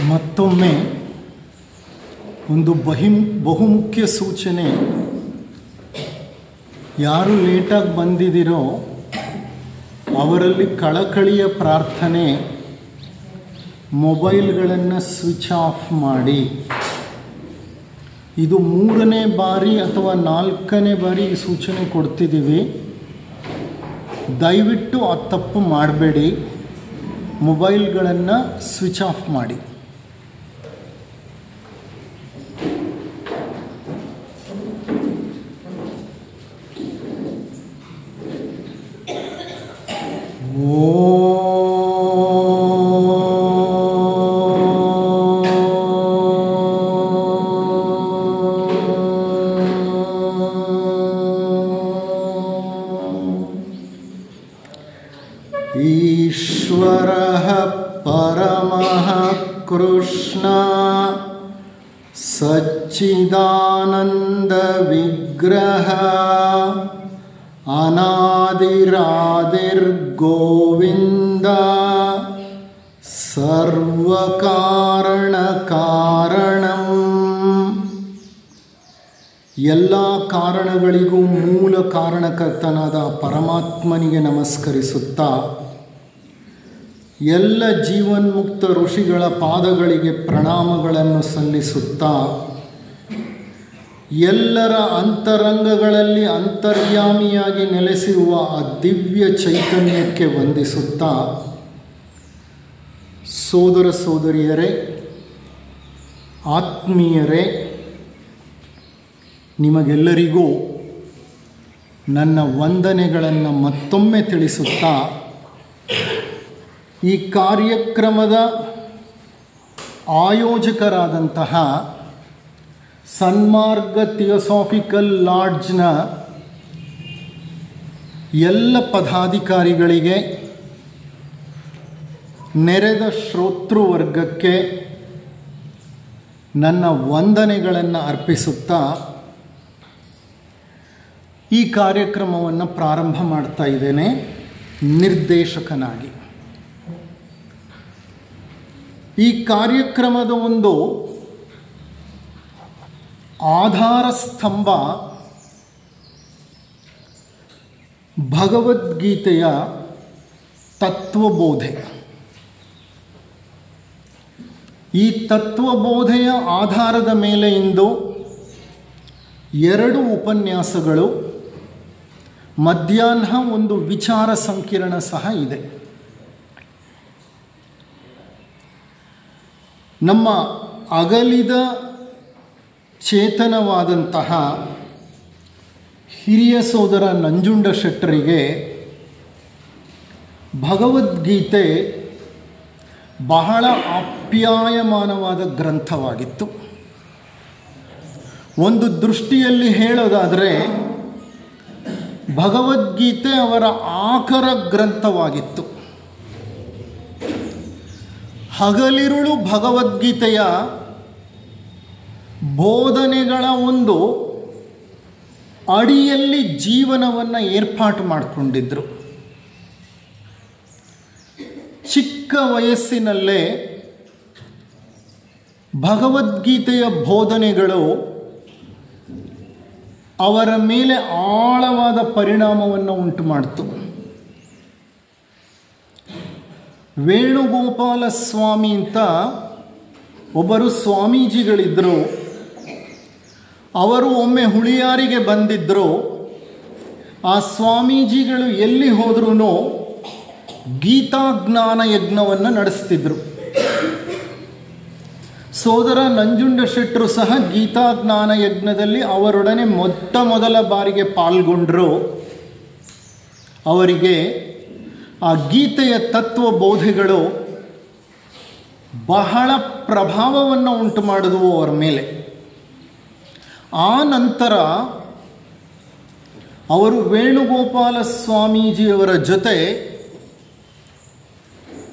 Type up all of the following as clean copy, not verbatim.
ಮತ್ತೊಮ್ಮೆ ಒಂದು ಬಹುಮುಖ್ಯ ಸೂಚನೆ. ಯಾರು ಲೇಟಾಗಿ ಬಂದಿದ್ದೀರೋ ಅವರಲ್ಲಿ ಕಳಕಳಿಯ ಪ್ರಾರ್ಥನೆ, ಮೊಬೈಲ್ಗಳನ್ನು ಸ್ವಿಚ್ ಆಫ್ ಮಾಡಿ. ಇದು 3ನೇ ಬಾರಿ ಅಥವಾ 4ನೇ ಬಾರಿ ಈ ಸೂಚನೆ ಕೊಡ್ತಿದ್ದೀವಿ. ದಯವಿಟ್ಟು ಆ ತಪ್ಪು ಮಾಡಬೇಡಿ. ಮೊಬೈಲ್ಗಳನ್ನು ಸ್ವಿಚ್ ಆಫ್ ಮಾಡಿ. ಈಶ್ವರಃ ಪರಮಃ ಕೃಷ್ಣ ಸಚ್ಚಿದಾನಂದ ವಿಗ್ರಹ ಅನಾದಿರಾದಿರ್ಗೋವಿಂದ ಸರ್ವಕಾರಣ ಕಾರಣಂ. ಎಲ್ಲ ಕಾರಣಗಳಿಗೂ ಮೂಲ ಕಾರಣಕರ್ತನಾದ ಪರಮಾತ್ಮನಿಗೆ ನಮಸ್ಕರಿಸುತ್ತಾ, ಎಲ್ಲ ಜೀವನ್ಮುಕ್ತ ಋಷಿಗಳ ಪಾದಗಳಿಗೆ ಪ್ರಣಾಮಗಳನ್ನು ಸಲ್ಲಿಸುತ್ತಾ, ಎಲ್ಲರ ಅಂತರಂಗಗಳಲ್ಲಿ ಅಂತರ್ಯಾಮಿಯಾಗಿ ನೆಲೆಸಿರುವ ಆ ದಿವ್ಯ ಚೈತನ್ಯಕ್ಕೆ ವಂದಿಸುತ್ತಾ, ಸೋದರ ಸೋದರಿಯರೇ, ಆತ್ಮೀಯರೇ, ನಿಮಗೆಲ್ಲರಿಗೂ ನನ್ನ ವಂದನೆಗಳನ್ನು ಮತ್ತೊಮ್ಮೆ ತಿಳಿಸುತ್ತಾ, ಈ ಕಾರ್ಯಕ್ರಮದ ಆಯೋಜಕರಾದಂತಹ ಸನ್ಮಾರ್ಗ ಥಿಯೋಸಾಫಿಕಲ್ ಲಾಡ್ಜ್ನ ಎಲ್ಲ ಪದಾಧಿಕಾರಿಗಳಿಗೆ, ನೆರೆದ ಶ್ರೋತೃವರ್ಗಕ್ಕೆ ನನ್ನ ವಂದನೆಗಳನ್ನು ಅರ್ಪಿಸುತ್ತಾ ಈ ಕಾರ್ಯಕ್ರಮವನ್ನು ಪ್ರಾರಂಭ ಮಾಡ್ತಾ ಇದ್ದೇನೆ ನಿರ್ದೇಶಕನಾಗಿ. ಈ ಕಾರ್ಯಕ್ರಮದ ಒಂದು ಆಧಾರ ಸ್ತಂಭ ಭಗವದ್ಗೀತೆಯ ತತ್ವಬೋಧೆ. ಈ ತತ್ವಬೋಧೆಯ ಆಧಾರದ ಮೇಲೆ ಇಂದು 2 ಉಪನ್ಯಾಸಗಳು, ಮಧ್ಯಾಹ್ನ ಒಂದು ವಿಚಾರ ಸಂಕಿರಣ ಸಹ ಇದೆ. ನಮ್ಮ ಅಗಲಿದ ಚೇತನವಾದಂತಹ ಹಿರಿಯ ಸೋದರ ನಂಜುಂಡ ಶೆಟ್ಟರಿಗೆ ಭಗವದ್ಗೀತೆ ಬಹಳ ಆಪ್ಯಾಯಮಾನವಾದ ಗ್ರಂಥವಾಗಿತ್ತು. ಒಂದು ದೃಷ್ಟಿಯಲ್ಲಿ ಹೇಳೋದಾದರೆ ಭಗವದ್ಗೀತೆ ಅವರ ಆಕರ ಗ್ರಂಥವಾಗಿತ್ತು. ಹಗಲಿರುಳು ಭಗವದ್ಗೀತೆಯ ಬೋಧನೆಗಳ ಒಂದು ಅಡಿಯಲ್ಲಿ ಜೀವನವನ್ನು ಏರ್ಪಾಟು ಮಾಡಿಕೊಂಡಿದ್ದರು. ಚಿಕ್ಕ ವಯಸ್ಸಿನಲ್ಲೇ ಭಗವದ್ಗೀತೆಯ ಬೋಧನೆಗಳು ಅವರ ಮೇಲೆ ಆಳವಾದ ಪರಿಣಾಮವನ್ನು ಉಂಟು ಮಾಡಿತು. ವೇಣುಗೋಪಾಲ ಸ್ವಾಮಿ ಅಂತ ಒಬ್ಬರು ಸ್ವಾಮೀಜಿಗಳಿದ್ದರು. ಅವರು ಒಮ್ಮೆ ಹುಳಿಯಾರಿಗೆ ಬಂದಿದ್ದರು. ಆ ಸ್ವಾಮೀಜಿಗಳು ಎಲ್ಲಿ ಹೋದ್ರೂ ಗೀತಾಜ್ಞಾನ ಯಜ್ಞವನ್ನು ನಡೆಸ್ತಿದ್ರು. ಸೋದರ ನಂಜುಂಡ ಶೆಟ್ಟರು ಸಹ ಗೀತಾಜ್ಞಾನ ಯಜ್ಞದಲ್ಲಿ ಅವರೊಡನೆ ಮೊದಲ ಬಾರಿಗೆ ಪಾಲ್ಗೊಂಡರು. ಅವರಿಗೆ ಆ ಗೀತೆಯ ತತ್ವಬೋಧೆಗಳು ಬಹಳ ಪ್ರಭಾವವನ್ನು ಉಂಟು ಮಾಡಿದವು ಅವರ ಮೇಲೆ. ಆ ನಂತರ ಅವರು ವೇಣುಗೋಪಾಲ ಸ್ವಾಮೀಜಿಯವರ ಜೊತೆ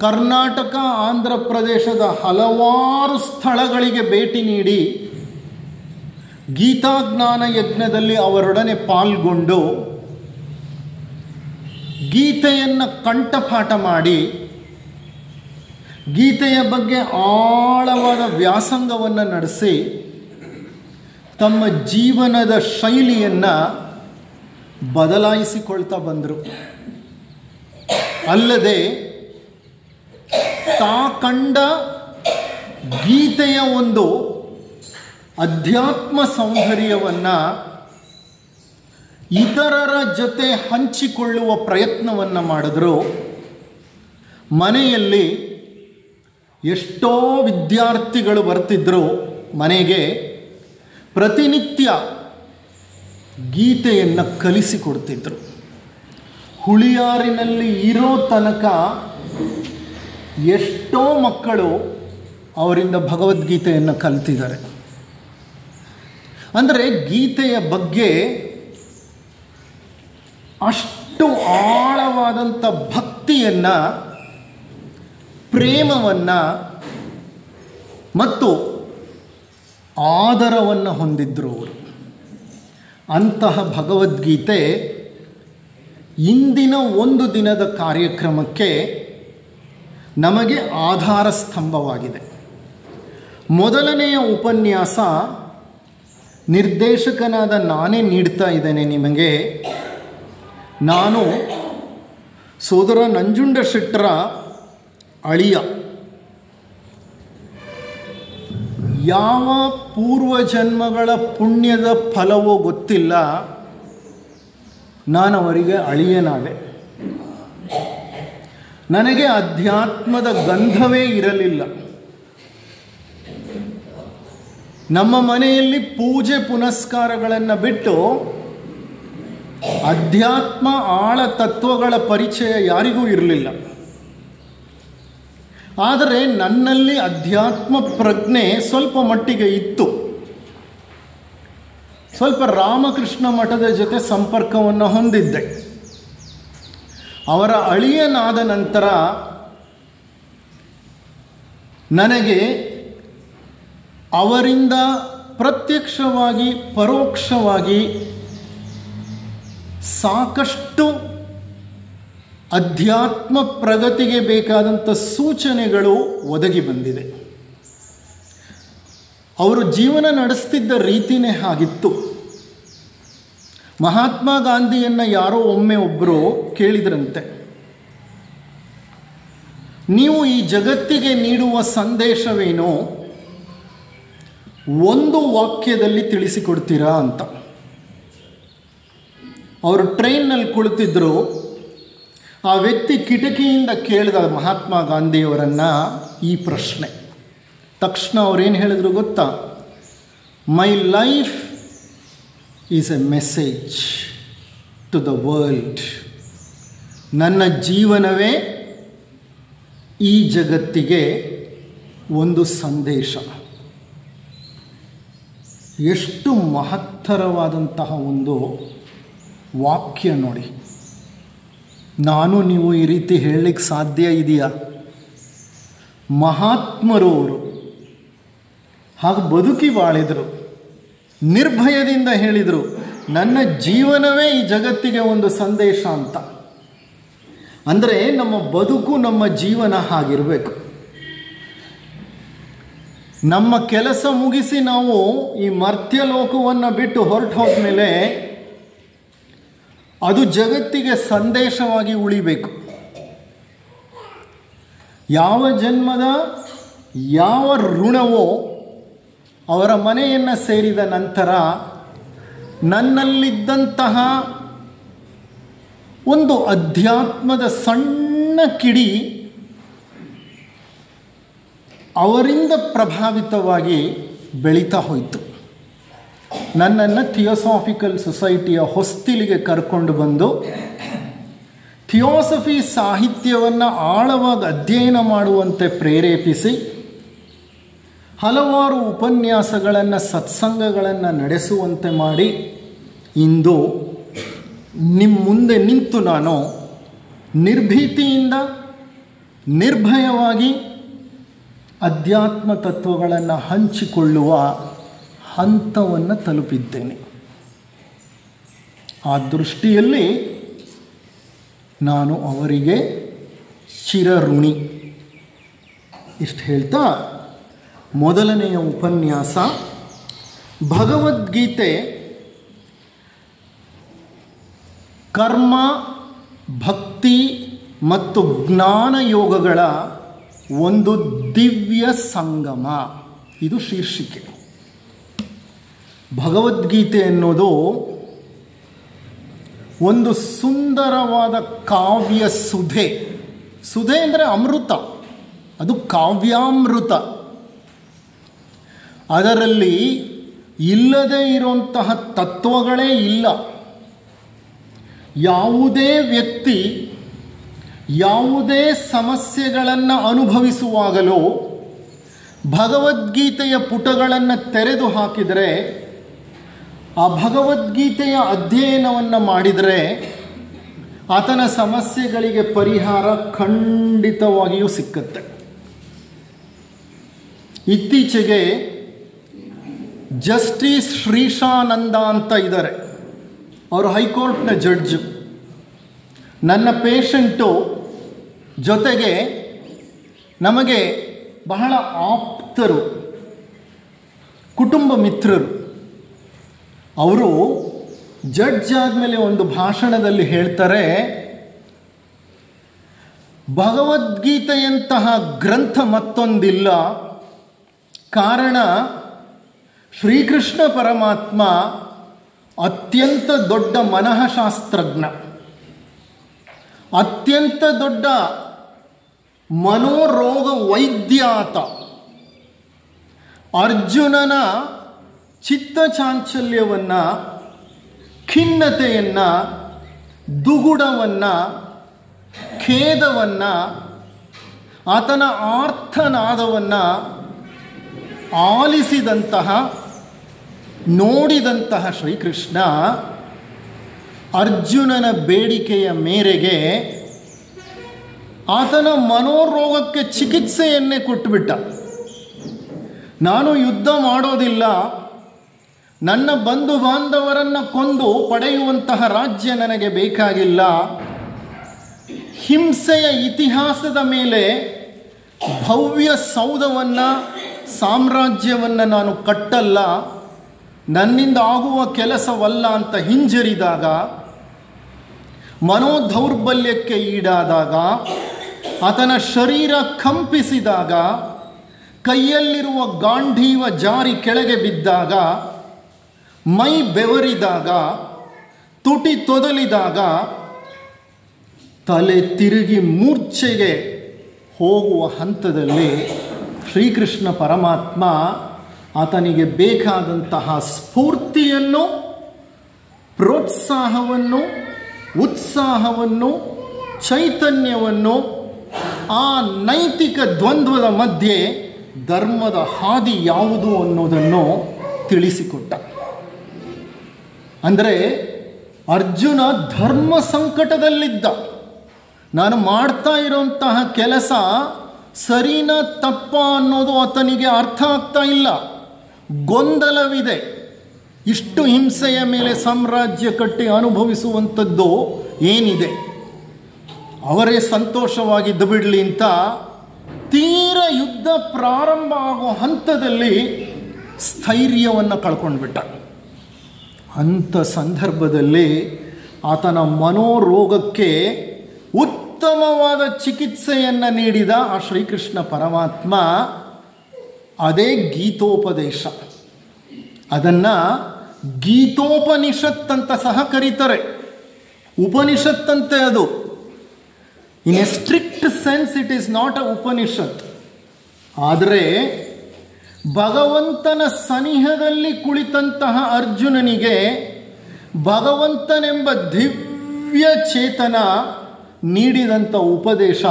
ಕರ್ನಾಟಕ, ಆಂಧ್ರ ಪ್ರದೇಶದ ಹಲವಾರು ಸ್ಥಳಗಳಿಗೆ ಭೇಟಿ ನೀಡಿ ಗೀತಾಜ್ಞಾನ ಯಜ್ಞದಲ್ಲಿ ಅವರೊಡನೆ ಪಾಲ್ಗೊಂಡು ಗೀತೆಯನ್ನು ಕಂಠಪಾಠ ಮಾಡಿ ಗೀತೆಯ ಬಗ್ಗೆ ಆಳವಾದ ವ್ಯಾಸಂಗವನ್ನು ನಡೆಸಿ ತಮ್ಮ ಜೀವನದ ಶೈಲಿಯನ್ನು ಬದಲಾಯಿಸಿಕೊಳ್ತಾ ಬಂದರು. ಅಲ್ಲದೆ ತಾ ಕಂಡ ಗೀತೆಯ ಒಂದು ಅಧ್ಯಾತ್ಮ ಸೌಂದರ್ಯವನ್ನು ಇತರರ ಜೊತೆ ಹಂಚಿಕೊಳ್ಳುವ ಪ್ರಯತ್ನವನ್ನು ಮಾಡಿದ್ರು. ಮನೆಯಲ್ಲಿ ಎಷ್ಟೋ ವಿದ್ಯಾರ್ಥಿಗಳು ಬರ್ತಿದ್ದರು ಮನೆಗೆ, ಪ್ರತಿನಿತ್ಯ ಗೀತೆಯನ್ನು ಕಲಿಸಿಕೊಡ್ತಿದ್ರು. ಹುಳಿಯಾರಿನಲ್ಲಿ ಇರೋ ತನಕ ಎಷ್ಟೋ ಮಕ್ಕಳು ಅವರಿಂದ ಭಗವದ್ಗೀತೆಯನ್ನು ಕಲಿತಿದ್ದಾರೆ. ಅಂದರೆ ಗೀತೆಯ ಬಗ್ಗೆ ಅಷ್ಟು ಆಳವಾದಂಥ ಭಕ್ತಿಯನ್ನು, ಪ್ರೇಮವನ್ನು ಮತ್ತು ಆದರವನ್ನು ಹೊಂದಿದ್ರು ಅವರು. ಅಂತಹ ಭಗವದ್ಗೀತೆ ಇಂದಿನ ಒಂದು ದಿನದ ಕಾರ್ಯಕ್ರಮಕ್ಕೆ ನಮಗೆ ಆಧಾರ ಸ್ತಂಭವಾಗಿದೆ. ಮೊದಲನೆಯ ಉಪನ್ಯಾಸ ನಿರ್ದೇಶಕನಾದ ನಾನೇ ನೀಡ್ತಾ ಇದ್ದೇನೆ ನಿಮಗೆ. ನಾನು ಸೋದರ ನಂಜುಂಡಶೆಟ್ಟರ ಅಳಿಯ. ಯಾವ ಪೂರ್ವಜನ್ಮಗಳ ಪುಣ್ಯದ ಫಲವೋ ಗೊತ್ತಿಲ್ಲ, ನಾನು ಅವರಿಗೆ ಅಳಿಯನಾದೆ. ನನಗೆ ಅಧ್ಯಾತ್ಮದ ಗಂಧವೇ ಇರಲಿಲ್ಲ. ನಮ್ಮ ಮನೆಯಲ್ಲಿ ಪೂಜೆ ಪುನಸ್ಕಾರಗಳನ್ನು ಬಿಟ್ಟು ಅಧ್ಯಾತ್ಮ ಆಳ ತತ್ವಗಳ ಪರಿಚಯ ಯಾರಿಗೂ ಇರಲಿಲ್ಲ. ಆದರೆ ನನ್ನಲ್ಲಿ ಅಧ್ಯಾತ್ಮ ಪ್ರಜ್ಞೆ ಸ್ವಲ್ಪ ಮಟ್ಟಿಗೆ ಇತ್ತು. ಸ್ವಲ್ಪ ರಾಮಕೃಷ್ಣ ಮಠದ ಜೊತೆ ಸಂಪರ್ಕವನ್ನು ಹೊಂದಿದ್ದೆ. ಅವರ ಅಳಿಯನಾದ ನಂತರ ನನಗೆ ಅವರಿಂದ ಪ್ರತ್ಯಕ್ಷವಾಗಿ ಪರೋಕ್ಷವಾಗಿ ಸಾಕಷ್ಟು ಅಧ್ಯಾತ್ಮ ಪ್ರಗತಿಗೆ ಬೇಕಾದಂಥ ಸೂಚನೆಗಳು ಒದಗಿ ಬಂದಿದೆ. ಅವರು ಜೀವನ ನಡೆಸ್ತಿದ್ದ ರೀತಿಯೇ ಹಾಗಿತ್ತು. ಮಹಾತ್ಮ ಗಾಂಧಿಯನ್ನು ಯಾರೋ ಒಬ್ಬರು ಕೇಳಿದ್ರಂತೆ, ನೀವು ಈ ಜಗತ್ತಿಗೆ ನೀಡುವ ಸಂದೇಶವೇನೋ ಒಂದು ವಾಕ್ಯದಲ್ಲಿ ತಿಳಿಸಿಕೊಡ್ತೀರಾ ಅಂತ. ಅವರು ಟ್ರೈನ್ನಲ್ಲಿ ಕುಳಿತಿದ್ದರು. ಆ ವ್ಯಕ್ತಿ ಕಿಟಕಿಯಿಂದ ಕೇಳಿದ ಮಹಾತ್ಮ ಗಾಂಧಿಯವರನ್ನು ಈ ಪ್ರಶ್ನೆ. ತಕ್ಷಣ ಅವರೇನು ಹೇಳಿದ್ರು ಗೊತ್ತಾ? My life is a message to the world. ನನ್ನ ಜೀವನವೇ ಈ ಜಗತ್ತಿಗೆ ಒಂದು ಸಂದೇಶ. ಎಷ್ಟು ಮಹತ್ತರವಾದಂತಹ ಒಂದು ವಾಕ್ಯ ನೋಡಿ. ನಾನು ನೀವು ಈ ರೀತಿ ಹೇಳಲಿಕ್ಕೆ ಸಾಧ್ಯ ಇದೆಯಾ? ಮಹಾತ್ಮರು ಅವರು ಹಾಗೆ ಬದುಕಿ ಬಾಳಿದರು. ನಿರ್ಭಯದಿಂದ ಹೇಳಿದರು, ನನ್ನ ಜೀವನವೇ ಈ ಜಗತ್ತಿಗೆ ಒಂದು ಸಂದೇಶ ಅಂತ. ಅಂದರೆ ನಮ್ಮ ಬದುಕು, ನಮ್ಮ ಜೀವನ ಹಾಗಿರಬೇಕು. ನಮ್ಮ ಕೆಲಸ ಮುಗಿಸಿ ನಾವು ಈ ಮರ್ತ್ಯಲೋಕವನ್ನು ಬಿಟ್ಟು ಹೊರಟು ಹೋದ್ಮೇಲೆ ಅದು ಜಗತ್ತಿಗೆ ಸಂದೇಶವಾಗಿ ಉಳಿಬೇಕು. ಯಾವ ಜನ್ಮದ ಯಾವ ಋಣವೋ ಅವರ ಮನೆಯನ್ನು ಸೇರಿದ ನಂತರ ನನ್ನಲ್ಲಿದ್ದಂತಹ ಒಂದು ಅಧ್ಯಾತ್ಮದ ಸಣ್ಣ ಕಿಡಿ ಅವರಿಂದ ಪ್ರಭಾವಿತವಾಗಿ ಬೆಳೀತಾ ಹೋಯಿತು. ನನ್ನನ್ನು ಥಿಯೋಸಾಫಿಕಲ್ ಸೊಸೈಟಿಯ ಹೊಸ್ತಿಲಿಗೆ ಕರ್ಕೊಂಡು ಬಂದು ಥಿಯೋಸಫಿ ಸಾಹಿತ್ಯವನ್ನು ಆಳವಾಗಿ ಅಧ್ಯಯನ ಮಾಡುವಂತೆ ಪ್ರೇರೇಪಿಸಿ ಹಲವಾರು ಉಪನ್ಯಾಸಗಳನ್ನು, ಸತ್ಸಂಗಗಳನ್ನು ನಡೆಸುವಂತೆ ಮಾಡಿ ಇಂದು ನಿಮ್ಮ ಮುಂದೆ ನಿಂತು ನಾನು ನಿರ್ಭೀತಿಯಿಂದ ನಿರ್ಭಯವಾಗಿ ಅಧ್ಯಾತ್ಮ ತತ್ವಗಳನ್ನು ಹಂಚಿಕೊಳ್ಳುವ ಹಂತವನ್ನು ತಲುಪಿದ್ದೇನೆ. ಆ ದೃಷ್ಟಿಯಲ್ಲಿ ನಾನು ಅವರಿಗೆ ಚಿರಋಣಿ. ಇಷ್ಟು ಹೇಳ್ತಾ ಮೊದಲನೆಯ ಉಪನ್ಯಾಸ ಭಗವದ್ಗೀತೆ ಕರ್ಮ, ಭಕ್ತಿ ಮತ್ತು ಜ್ಞಾನ ಯೋಗಗಳ ಒಂದು ದಿವ್ಯ ಸಂಗಮ. ಇದು ಶೀರ್ಷಿಕೆ. ಭಗವದ್ಗೀತೆ ಅನ್ನೋದು ಒಂದು ಸುಂದರವಾದ ಕಾವ್ಯ ಸುಧೆ. ಸುಧೆ ಅಂದರೆ ಅಮೃತ, ಅದು ಕಾವ್ಯಾಮೃತ. ಅದರಲ್ಲಿ ಇಲ್ಲದೇ ಇರುವಂತಹ ತತ್ವಗಳೇ ಇಲ್ಲ. ಯಾವುದೇ ವ್ಯಕ್ತಿ ಯಾವುದೇ ಸಮಸ್ಯೆಗಳನ್ನು ಅನುಭವಿಸುವಾಗಲೂ ಭಗವದ್ಗೀತೆಯ ಪುಟಗಳನ್ನು ತೆರೆದು ಹಾಕಿದರೆ, ಆ ಭಗವದ್ಗೀತೆಯ ಅಧ್ಯಯನವನ್ನು ಮಾಡಿದರೆ ಆತನ ಸಮಸ್ಯೆಗಳಿಗೆ ಪರಿಹಾರ ಖಂಡಿತವಾಗಿಯೂ ಸಿಕ್ಕುತ್ತೆ. ಇತ್ತೀಚೆಗೆ ಜಸ್ಟಿಸ್ ಶ್ರೀಶಾನಂದ ಅಂತ ಇದ್ದಾರೆ, ಅವರು ಹೈಕೋರ್ಟ್ನ ಜಡ್ಜು. ನನ್ನ ಪೇಷಂಟು ಜೊತೆಗೆ ನಮಗೆ ಬಹಳ ಆಪ್ತರು, ಕುಟುಂಬ ಮಿತ್ರರು. ಅವರು ಜಡ್ಜ್ ಆದಮೇಲೆ ಒಂದು ಭಾಷಣದಲ್ಲಿ ಹೇಳ್ತಾರೆ, ಭಗವದ್ಗೀತೆಯಂತಹ ಗ್ರಂಥ ಮತ್ತೊಂದಿಲ್ಲ. ಕಾರಣ ಶ್ರೀಕೃಷ್ಣ ಪರಮಾತ್ಮ ಅತ್ಯಂತ ದೊಡ್ಡ ಮನಃಶಾಸ್ತ್ರಜ್ಞ, ಅತ್ಯಂತ ದೊಡ್ಡ ಮನೋರೋಗ ವೈದ್ಯಾತ. ಅರ್ಜುನನ ಚಿತ್ತಚಾಂಚಲ್ಯವನ್ನು, ಖಿನ್ನತೆಯನ್ನು, ದುಗುಡವನ್ನು, ಖೇದವನ್ನು, ಆತನ ಆರ್ತನಾದವನ್ನು ಆಲಿಸಿದಂತಹ, ನೋಡಿದಂತಹ ಶ್ರೀಕೃಷ್ಣ ಅರ್ಜುನನ ಬೇಡಿಕೆಯ ಮೇರೆಗೆ ಆತನ ಮನೋರೋಗಕ್ಕೆ ಚಿಕಿತ್ಸೆಯನ್ನೇ ಕೊಟ್ಟುಬಿಟ್ಟ. ನಾನು ಯುದ್ಧ ಮಾಡೋದಿಲ್ಲ, ನನ್ನ ಬಂಧು ಬಾಂಧವರನ್ನು ಕೊಂದು ಪಡೆಯುವಂತಹ ರಾಜ್ಯ ನನಗೆ ಬೇಕಾಗಿಲ್ಲ, ಹಿಂಸೆಯ ಇತಿಹಾಸದ ಮೇಲೆ ಭವ್ಯ ಸೌಧವನ್ನು, ಸಾಮ್ರಾಜ್ಯವನ್ನು ನಾನು ಕಟ್ಟಲ್ಲ, ನನ್ನಿಂದ ಆಗುವ ಕೆಲಸವಲ್ಲ ಅಂತ ಹಿಂಜರಿದಾಗ, ಮನೋದೌರ್ಬಲ್ಯಕ್ಕೆ ಈಡಾದಾಗ, ಆತನ ಶರೀರ ಕಂಪಿಸಿದಾಗ, ಕೈಯಲ್ಲಿರುವ ಗಾಂಧೀವ ಜಾರಿ ಕೆಳಗೆ ಬಿದ್ದಾಗ, ಮೈ ಬೆವರಿದಾಗ, ತುಟಿ ತೊದಲಿದಾಗ, ತಲೆ ತಿರುಗಿ ಮೂರ್ಛೆಗೆ ಹೋಗುವ ಹಂತದಲ್ಲಿ ಶ್ರೀಕೃಷ್ಣ ಪರಮಾತ್ಮ ಆತನಿಗೆ ಬೇಕಾದಂತಹ ಸ್ಫೂರ್ತಿಯನ್ನು, ಪ್ರೋತ್ಸಾಹವನ್ನು, ಉತ್ಸಾಹವನ್ನು, ಚೈತನ್ಯವನ್ನು, ಆ ನೈತಿಕ ದ್ವಂದ್ವದ ಮಧ್ಯೆ ಧರ್ಮದ ಹಾದಿ ಯಾವುದು ಅನ್ನೋದನ್ನು ತಿಳಿಸಿಕೊಟ್ಟ. ಅಂದರೆ ಅರ್ಜುನ ಧರ್ಮ ಸಂಕಟದಲ್ಲಿದ್ದ. ನಾನು ಮಾಡ್ತಾ ಇರೋಂತಹ ಕೆಲಸ ಸರಿನಾ ತಪ್ಪ ಅನ್ನೋದು ಆತನಿಗೆ ಅರ್ಥ ಆಗ್ತಾ ಇಲ್ಲ, ಗೊಂದಲವಿದೆ. ಇಷ್ಟು ಹಿಂಸೆಯ ಮೇಲೆ ಸಾಮ್ರಾಜ್ಯ ಕಟ್ಟಿ ಅನುಭವಿಸುವಂಥದ್ದು ಏನಿದೆ, ಅವರೇ ಸಂತೋಷವಾಗಿದ್ದು ಬಿಡಲಿ ಅಂತ ತೀರ ಯುದ್ಧ ಪ್ರಾರಂಭ ಆಗೋ ಹಂತದಲ್ಲಿ ಸ್ಥೈರ್ಯವನ್ನು ಕಳ್ಕೊಂಡ್ಬಿಟ್ಟ. ಅಂಥ ಸಂದರ್ಭದಲ್ಲಿ ಆತನ ಮನೋರೋಗಕ್ಕೆ ಉತ್ತಮವಾದ ಚಿಕಿತ್ಸೆಯನ್ನು ನೀಡಿದ ಆ ಶ್ರೀಕೃಷ್ಣ ಪರಮಾತ್ಮ ಅದೇ ಗೀತೋಪದೇಶ. ಅದನ್ನು ಗೀತೋಪನಿಷತ್ ಅಂತ ಸಹ ಕರೀತಾರೆ. ಉಪನಿಷತ್ತಂತೆ ಅದು. In a strict sense it is not a Upanishad. ಆದರೆ ಭಗವಂತನ ಸನಿಹದಲ್ಲಿ ಕುಳಿತಂತಹ ಅರ್ಜುನನಿಗೆ ಭಗವಂತನೆಂಬ ದಿವ್ಯ ಚೇತನ ನೀಡಿದಂಥ ಉಪದೇಶ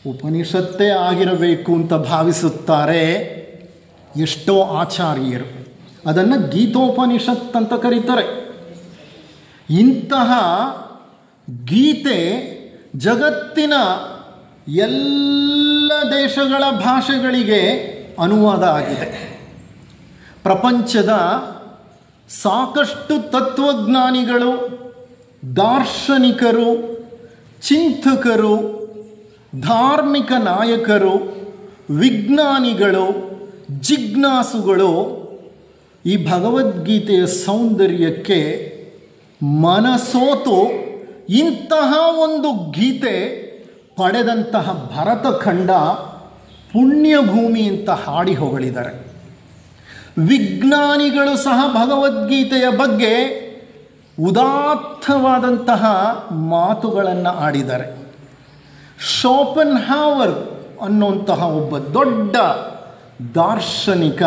ಉಪನಿಷತ್ತೇ ಆಗಿರಬೇಕು ಅಂತ ಭಾವಿಸುತ್ತಾರೆ ಎಷ್ಟೋ ಆಚಾರ್ಯರು. ಅದನ್ನು ಗೀತೋಪನಿಷತ್ ಅಂತ ಕರೀತಾರೆ. ಇಂತಹ ಗೀತೆ ಜಗತ್ತಿನ ಎಲ್ಲ ದೇಶಗಳ ಭಾಷೆಗಳಿಗೆ ಅನುವಾದ ಆಗಿದೆ. ಪ್ರಪಂಚದ ಸಾಕಷ್ಟು ತತ್ವಜ್ಞಾನಿಗಳು, ದಾರ್ಶನಿಕರು, ಚಿಂತಕರು, ಧಾರ್ಮಿಕ ನಾಯಕರು ವಿಜ್ಞಾನಿಗಳು, ಜಿಜ್ಞಾಸುಗಳು ಈ ಭಗವದ್ಗೀತೆಯ ಸೌಂದರ್ಯಕ್ಕೆ ಮನಸೋತು ಇಂತಹ ಒಂದು ಗೀತೆ ಪಡೆದಂತಹ ಭರತಖಂಡ ಪುಣ್ಯಭೂಮಿ ಅಂತ ಹಾಡಿ ಹೊಗಳಿದ್ದಾರೆ. ವಿಜ್ಞಾನಿಗಳು ಸಹ ಭಗವದ್ಗೀತೆಯ ಬಗ್ಗೆ ಉದಾತ್ತವಾದಂತಹ ಮಾತುಗಳನ್ನು ಆಡಿದ್ದಾರೆ. ಶೋಪನ್ ಹಾವರ್ ಅನ್ನುವಂತಹ ಒಬ್ಬ ದೊಡ್ಡ ದಾರ್ಶನಿಕ,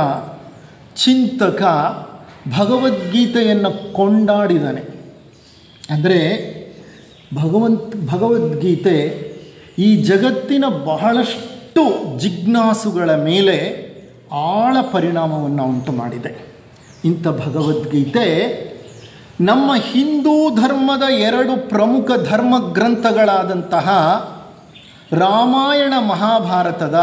ಚಿಂತಕ ಭಗವದ್ಗೀತೆಯನ್ನು ಕೊಂಡಾಡಿದ್ದಾನೆ. ಅಂದರೆ ಭಗವದ್ಗೀತೆ ಈ ಜಗತ್ತಿನ ಬಹಳಷ್ಟು ಜಿಜ್ಞಾಸುಗಳ ಮೇಲೆ ಆಳ ಪರಿಣಾಮವನ್ನು ಉಂಟು ಮಾಡಿದೆ. ಇಂಥ ಭಗವದ್ಗೀತೆ ನಮ್ಮ ಹಿಂದೂ ಧರ್ಮದ 2 ಪ್ರಮುಖ ಧರ್ಮ ಗ್ರಂಥಗಳಾದಂತಹ ರಾಮಾಯಣ, ಮಹಾಭಾರತದ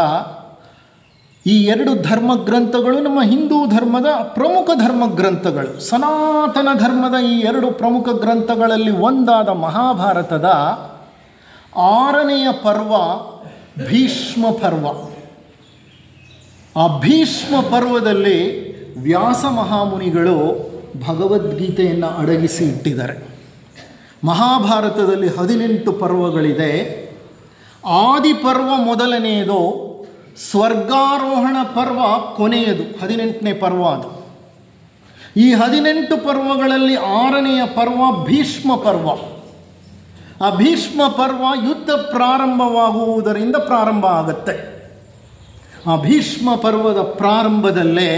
ಈ 2 ಧರ್ಮ ಗ್ರಂಥಗಳು ನಮ್ಮ ಹಿಂದೂ ಧರ್ಮದ ಪ್ರಮುಖ ಧರ್ಮ ಗ್ರಂಥಗಳು. ಸನಾತನ ಧರ್ಮದ ಈ 2 ಪ್ರಮುಖ ಗ್ರಂಥಗಳಲ್ಲಿ ಒಂದಾದ ಮಹಾಭಾರತದ 6ನೆಯ ಪರ್ವ ಭೀಷ್ಮ ಪರ್ವ. ಆ ಭೀಷ್ಮ ಪರ್ವದಲ್ಲಿ ವ್ಯಾಸ ಮಹಾಮುನಿಗಳು ಭಗವದ್ಗೀತೆಯನ್ನು ಅಡಗಿಸಿ ಇಟ್ಟಿದ್ದಾರೆ. ಮಹಾಭಾರತದಲ್ಲಿ 18 ಪರ್ವಗಳಿದೆ. ಆದಿಪರ್ವ ಮೊದಲನೆಯದು, ಸ್ವರ್ಗಾರೋಹಣ ಪರ್ವ ಕೊನೆಯದು, 18ನೇ ಪರ್ವ ಅದು. ಈ 18 ಪರ್ವಗಳಲ್ಲಿ 6ನೆಯ ಪರ್ವ ಭೀಷ್ಮ ಪರ್ವ. ಆ ಭೀಷ್ಮ ಪರ್ವ ಯುದ್ಧ ಪ್ರಾರಂಭವಾಗುವುದರಿಂದ ಪ್ರಾರಂಭ ಆಗುತ್ತೆ. ಆ ಭೀಷ್ಮ ಪರ್ವದ ಪ್ರಾರಂಭದಲ್ಲೇ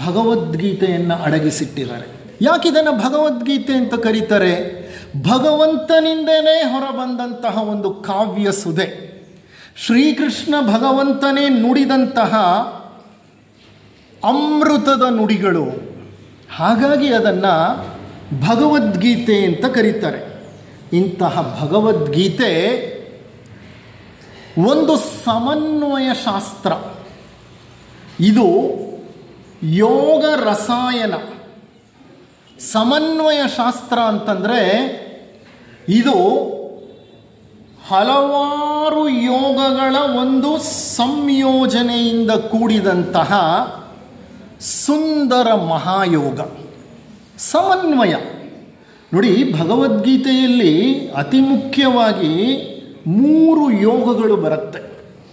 ಭಗವದ್ಗೀತೆಯನ್ನು ಅಡಗಿಸಿಟ್ಟಿದ್ದಾರೆ. ಯಾಕಿದನ್ನು ಭಗವದ್ಗೀತೆ ಅಂತ ಕರೀತಾರೆ? ಭಗವಂತನಿಂದಲೇ ಹೊರಬಂದಂತಹ ಒಂದು ಕಾವ್ಯ ಸುಧೆ. ಶ್ರೀಕೃಷ್ಣ ಭಗವಂತನೇ ನುಡಿದಂತಹ ಅಮೃತದ ನುಡಿಗಳು. ಹಾಗಾಗಿ ಅದನ್ನು ಭಗವದ್ಗೀತೆ ಅಂತ ಕರೀತಾರೆ. ಇಂತಹ ಭಗವದ್ಗೀತೆ ಒಂದು ಸಮನ್ವಯ ಶಾಸ್ತ್ರ. ಇದು ಯೋಗ ರಸಾಯನ. ಸಮನ್ವಯ ಶಾಸ್ತ್ರ ಅಂತಂದರೆ ಇದು ಹಲವಾರು ಯೋಗಗಳ ಒಂದು ಸಂಯೋಜನೆಯಿಂದ ಕೂಡಿದಂತಹ ಸುಂದರ ಮಹಾಯೋಗ. ಸಮನ್ವಯ ನೋಡಿ, ಭಗವದ್ಗೀತೆಯಲ್ಲಿ ಅತಿ ಮುಖ್ಯವಾಗಿ 3 ಯೋಗಗಳು ಬರುತ್ತೆ.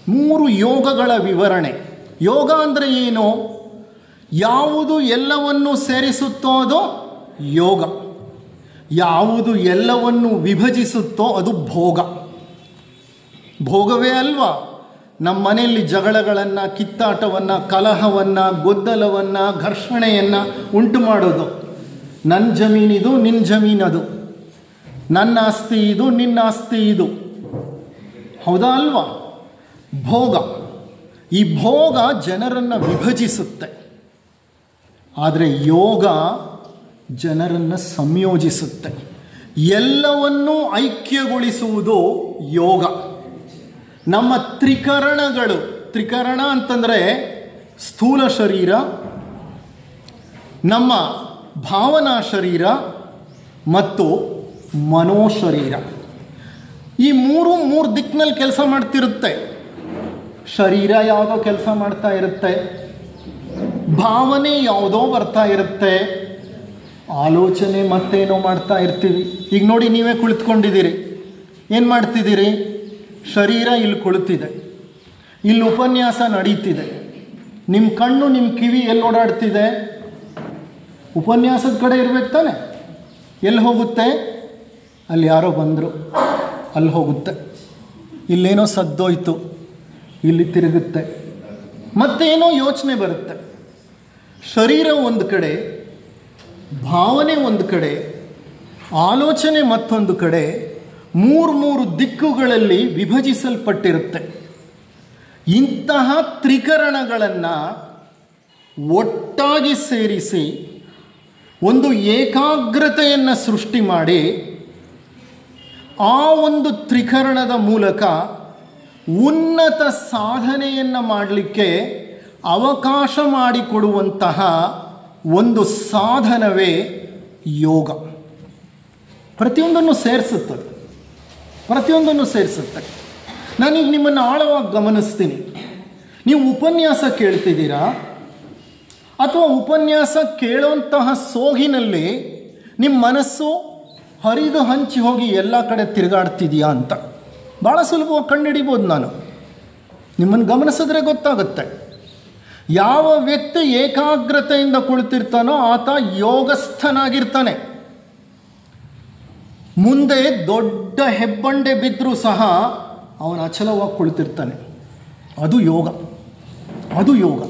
3 ಯೋಗಗಳ ವಿವರಣೆ. ಯೋಗ ಅಂದರೆ ಏನು? ಯಾವುದು ಎಲ್ಲವನ್ನು ಸೇರಿಸುತ್ತೋ ಅದು ಯೋಗ, ಯಾವುದು ಎಲ್ಲವನ್ನು ವಿಭಜಿಸುತ್ತೋ ಅದು ಭೋಗ. ಭೋಗವೇ ಅಲ್ವಾ ನಮ್ಮ ಮನೆಯಲ್ಲಿ ಜಗಳಗಳನ್ನು, ಕಿತ್ತಾಟವನ್ನು, ಕಲಹವನ್ನು, ಗೊಂದಲವನ್ನು, ಘರ್ಷಣೆಯನ್ನು ಉಂಟು ಮಾಡೋದು. ನನ್ನ ಜಮೀನಿದು, ನಿನ್ನ ಜಮೀನದು, ನನ್ನ ಆಸ್ತಿ ಇದು, ನಿನ್ನ ಆಸ್ತಿ ಇದು. ಹೌದಾ ಅಲ್ವಾ? ಭೋಗ. ಈ ಭೋಗ ಜನರನ್ನು ವಿಭಜಿಸುತ್ತೆ. ಆದರೆ ಯೋಗ ಜನರನ್ನು ಸಂಯೋಜಿಸುತ್ತೆ. ಎಲ್ಲವನ್ನೂ ಐಕ್ಯಗೊಳಿಸುವುದು ಯೋಗ. ನಮ್ಮ ತ್ರಿಕರಣಗಳು, ತ್ರಿಕರಣ ಅಂತಂದರೆ ಸ್ಥೂಲ ಶರೀರ, ನಮ್ಮ ಭಾವನಾ ಶರೀರ ಮತ್ತು ಮನೋಶರೀರ. ಈ ಮೂರು ದಿಕ್ಕಿನಲ್ಲಿ ಕೆಲಸ ಮಾಡ್ತಿರುತ್ತೆ. ಶರೀರ ಯಾವುದೋ ಕೆಲಸ ಮಾಡ್ತಾ ಇರುತ್ತೆ, ಭಾವನೆ ಯಾವುದೋ ಬರ್ತಾ ಇರುತ್ತೆ, ಆಲೋಚನೆ ಮತ್ತೇನೋ ಮಾಡ್ತಾ ಇರ್ತೀವಿ. ಈಗ ನೋಡಿ, ನೀವೇ ಕುಳಿತುಕೊಂಡಿದ್ದೀರಿ, ಏನು ಮಾಡ್ತಿದ್ದೀರಿ? ಶರೀರ ಇಲ್ಲಿ ಕುಳಿತಿದೆ, ಇಲ್ಲಿ ಉಪನ್ಯಾಸ ನಡೀತಿದೆ. ನಿಮ್ಮ ಕಣ್ಣು, ನಿಮ್ಮ ಕಿವಿ ಎಲ್ಲಿ ಓಡಾಡ್ತಿದೆ? ಉಪನ್ಯಾಸದ ಕಡೆ ಇರ್ಬೇಕು ತಾನೆ. ಎಲ್ಲಿ ಹೋಗುತ್ತೆ? ಅಲ್ಲಿ ಯಾರೋ ಬಂದರು, ಅಲ್ಲಿ ಹೋಗುತ್ತೆ. ಇಲ್ಲೇನೋ ಸದ್ದೋಯ್ತು, ಇಲ್ಲಿ ತಿರುಗುತ್ತೆ, ಮತ್ತೇನೋ ಯೋಚನೆ ಬರುತ್ತೆ. ಶರೀರ ಒಂದು ಕಡೆ, ಭಾವನೆ ಒಂದು ಕಡೆ, ಆಲೋಚನೆ ಮತ್ತೊಂದು ಕಡೆ, 3 ದಿಕ್ಕುಗಳಲ್ಲಿ ವಿಭಜಿಸಲ್ಪಟ್ಟಿರುತ್ತೆ. ಇಂತಹ ತ್ರಿಕರಣಗಳನ್ನು ಒಟ್ಟಾಗಿ ಸೇರಿಸಿ ಒಂದು ಏಕಾಗ್ರತೆಯನ್ನು ಸೃಷ್ಟಿ ಮಾಡಿ ಆ ಒಂದು ತ್ರಿಕರಣದ ಮೂಲಕ ಉನ್ನತ ಸಾಧನೆಯನ್ನು ಮಾಡಲಿಕ್ಕೆ ಅವಕಾಶ ಮಾಡಿಕೊಡುವಂತಹ ಒಂದು ಸಾಧನವೇ ಯೋಗ. ಪ್ರತಿಯೊಂದನ್ನು ಸೇರಿಸುತ್ತದೆ, ಪ್ರತಿಯೊಂದನ್ನು ಸೇರಿಸುತ್ತೆ. ನಾನೀಗ ನಿಮ್ಮನ್ನು ಆಳವಾಗಿ ಗಮನಿಸ್ತೀನಿ. ನೀವು ಉಪನ್ಯಾಸ ಕೇಳ್ತಿದ್ದೀರಾ ಅಥವಾ ಉಪನ್ಯಾಸ ಕೇಳುವಂತಹ ಸೋಗಿನಲ್ಲಿ ನಿಮ್ಮ ಮನಸ್ಸು ಹರಿದು ಹಂಚಿ ಹೋಗಿ ಎಲ್ಲ ಕಡೆ ತಿರುಗಾಡ್ತಿದೆಯಾ ಅಂತ ಭಾಳ ಸುಲಭವಾಗಿ ಕಂಡುಹಿಡಿಬೋದು. ನಾನು ನಿಮ್ಮನ್ನು ಗಮನಿಸಿದ್ರೆ ಗೊತ್ತಾಗುತ್ತೆ. ಯಾವ ವ್ಯಕ್ತಿ ಏಕಾಗ್ರತೆಯಿಂದ ಕುಳಿತಿರ್ತಾನೋ ಆತ ಯೋಗಸ್ಥನಾಗಿರ್ತಾನೆ. ಮುಂದೆ ದೊಡ್ಡ ಹೆಬ್ಬಂಡೆ ಬಿದ್ದರೂ ಸಹ ಅವನು ಅಚಲವಾಗಿ ಕುಳಿತಿರ್ತಾನೆ. ಅದು ಯೋಗ. ಅದು ಯೋಗ.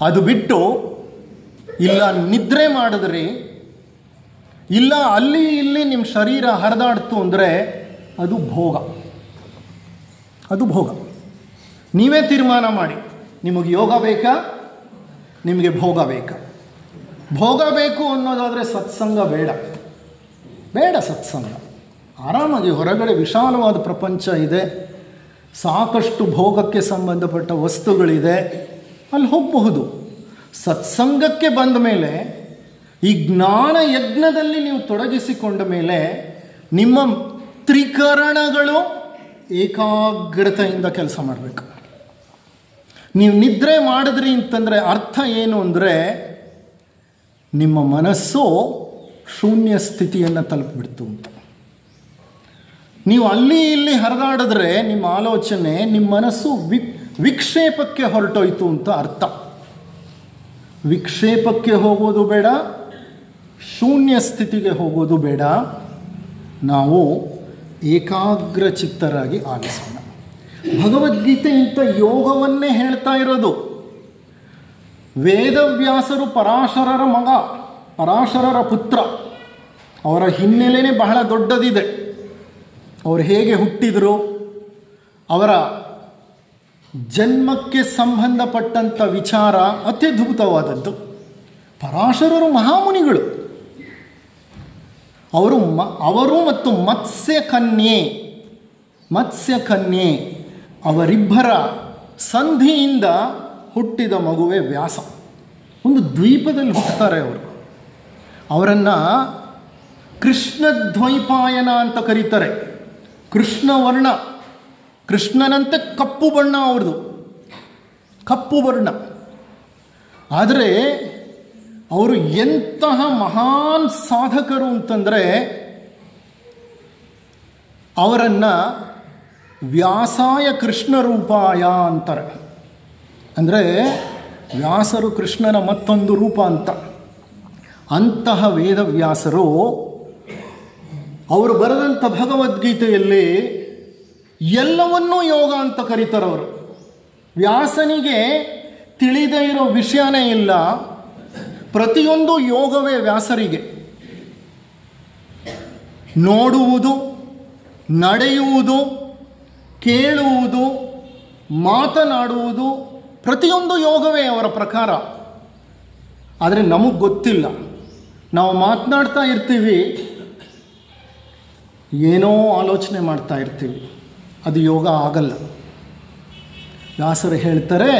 ಅದು ಬಿಟ್ಟು ಇಲ್ಲ ನಿದ್ರೆ ಮಾಡಿದ್ರಿ, ಇಲ್ಲ ಅಲ್ಲಿ ಇಲ್ಲಿ ನಿಮ್ಮ ಶರೀರ ಹರಿದಾಡ್ತು ಅಂದರೆ ಅದು ಭೋಗ. ಅದು ಭೋಗ. ನೀವೇ ತೀರ್ಮಾನ ಮಾಡಿ, ನಿಮಗೆ ಯೋಗ ಬೇಕಾ, ನಿಮಗೆ ಭೋಗ ಬೇಕಾ? ಭೋಗ ಬೇಕು ಅನ್ನೋದಾದರೆ ಸತ್ಸಂಗ ಬೇಡ. ಬೇಡ ಸತ್ಸಂಗ. ಆರಾಮಾಗಿ ಹೊರಗಡೆ ವಿಶಾಲವಾದ ಪ್ರಪಂಚ ಇದೆ, ಸಾಕಷ್ಟು ಭೋಗಕ್ಕೆ ಸಂಬಂಧಪಟ್ಟ ವಸ್ತುಗಳಿದೆ, ಅಲ್ಲಿ ಹೋಗಬಹುದು. ಸತ್ಸಂಗಕ್ಕೆ ಬಂದ ಮೇಲೆ, ಈ ಜ್ಞಾನ ಯಜ್ಞದಲ್ಲಿ ನೀವು ತೊಡಗಿಸಿಕೊಂಡ ಮೇಲೆ ನಿಮ್ಮ ತ್ರಿಕರಣಗಳು ಏಕಾಗ್ರತೆಯಿಂದ ಕೆಲಸ ಮಾಡಬೇಕು. ನೀವು ನಿದ್ರೆ ಮಾಡಿದ್ರಿ ಅಂತಂದರೆ ಅರ್ಥ ಏನು ಅಂದರೆ ನಿಮ್ಮ ಮನಸ್ಸು ಶೂನ್ಯ ಸ್ಥಿತಿಯನ್ನು ತಲುಪಿಬಿಡ್ತು ಅಂತ. ನೀವು ಅಲ್ಲಿ ಇಲ್ಲಿ ಹರಿದಾಡಿದ್ರೆ ನಿಮ್ಮ ಆಲೋಚನೆ, ನಿಮ್ಮ ಮನಸ್ಸು ವಿಕ್ಷೇಪಕ್ಕೆ ಹೊರಟೋಯ್ತು ಅಂತ ಅರ್ಥ. ವಿಕ್ಷೇಪಕ್ಕೆ ಹೋಗೋದು ಬೇಡ, ಶೂನ್ಯ ಸ್ಥಿತಿಗೆ ಹೋಗೋದು ಬೇಡ. ನಾವು ಏಕಾಗ್ರ ಚಿತ್ತರಾಗಿ ಆಲಿಸೋಣ. ಭಗವದ್ಗೀತೆ ಇಂಥ ಯೋಗವನ್ನೇ ಹೇಳ್ತಾ ಇರೋದು. ವೇದವ್ಯಾಸರು ಪರಾಶರರ ಮಗ, ಪರಾಶರರ ಪುತ್ರ. ಅವರ ಹಿನ್ನೆಲೆನೇ ಬಹಳ ದೊಡ್ಡದಿದೆ. ಅವರು ಹೇಗೆ ಹುಟ್ಟಿದರು, ಅವರ ಜನ್ಮಕ್ಕೆ ಸಂಬಂಧಪಟ್ಟಂಥ ವಿಚಾರ ಅತ್ಯದ್ಭುತವಾದದ್ದು. ಪರಾಶರರು ಮಹಾಮುನಿಗಳು. ಅವರು ಮತ್ತು ಮತ್ಸ್ಯಕನ್ಯೆ ಅವರಿಬ್ಬರ ಸಂಧಿಯಿಂದ ಹುಟ್ಟಿದ ಮಗುವೆ ವ್ಯಾಸ. ಒಂದು ದ್ವೀಪದಲ್ಲಿ ಹುಟ್ಟುತ್ತಾರೆ ಅವರು. ಅವರನ್ನು ಕೃಷ್ಣದ್ವೈಪಾಯನ ಅಂತ ಕರೀತಾರೆ. ಕೃಷ್ಣವರ್ಣ, ಕೃಷ್ಣನಂತೆ ಕಪ್ಪು ಬಣ್ಣ ಅವ್ರದ್ದು, ಕಪ್ಪು ಬಣ್ಣ. ಆದರೆ ಅವರು ಎಂತಹ ಮಹಾನ್ ಸಾಧಕರು ಅಂತಂದರೆ ಅವರನ್ನು ವ್ಯಾಸಾಯ ಕೃಷ್ಣ ರೂಪಾಯ ಅಂತಾರೆ. ಅಂದರೆ ವ್ಯಾಸರು ಕೃಷ್ಣನ ಮತ್ತೊಂದು ರೂಪ ಅಂತ. ಅಂತಹ ವೇದವ್ಯಾಸರು ಅವರು ಬರೆದಂಥ ಭಗವದ್ಗೀತೆಯಲ್ಲಿ ಎಲ್ಲವನ್ನೂ ಯೋಗ ಅಂತ ಕರೀತಾರೆ. ಅವರು ವ್ಯಾಸನಿಗೆ ತಿಳಿದೇ ಇರೋ ವಿಷಯನೇ ಇಲ್ಲ. ಪ್ರತಿಯೊಂದು ಯೋಗವೇ ವ್ಯಾಸರಿಗೆ. ನೋಡುವುದು, ನಡೆಯುವುದು, ಕೇಳುವುದು, ಮಾತನಾಡುವುದು ಪ್ರತಿಯೊಂದು ಯೋಗವೇ ಅವರ ಪ್ರಕಾರ. ಆದರೆ ನಮಗೆ ಗೊತ್ತಿಲ್ಲ. ನಾವು ಮಾತನಾಡ್ತಾ ಇರ್ತೀವಿ, ಏನೋ ಆಲೋಚನೆ ಮಾಡ್ತಾ ಇರ್ತೀವಿ, ಅದು ಯೋಗ ಆಗಲ್ಲ. ವ್ಯಾಸರು ಹೇಳ್ತಾರೆ,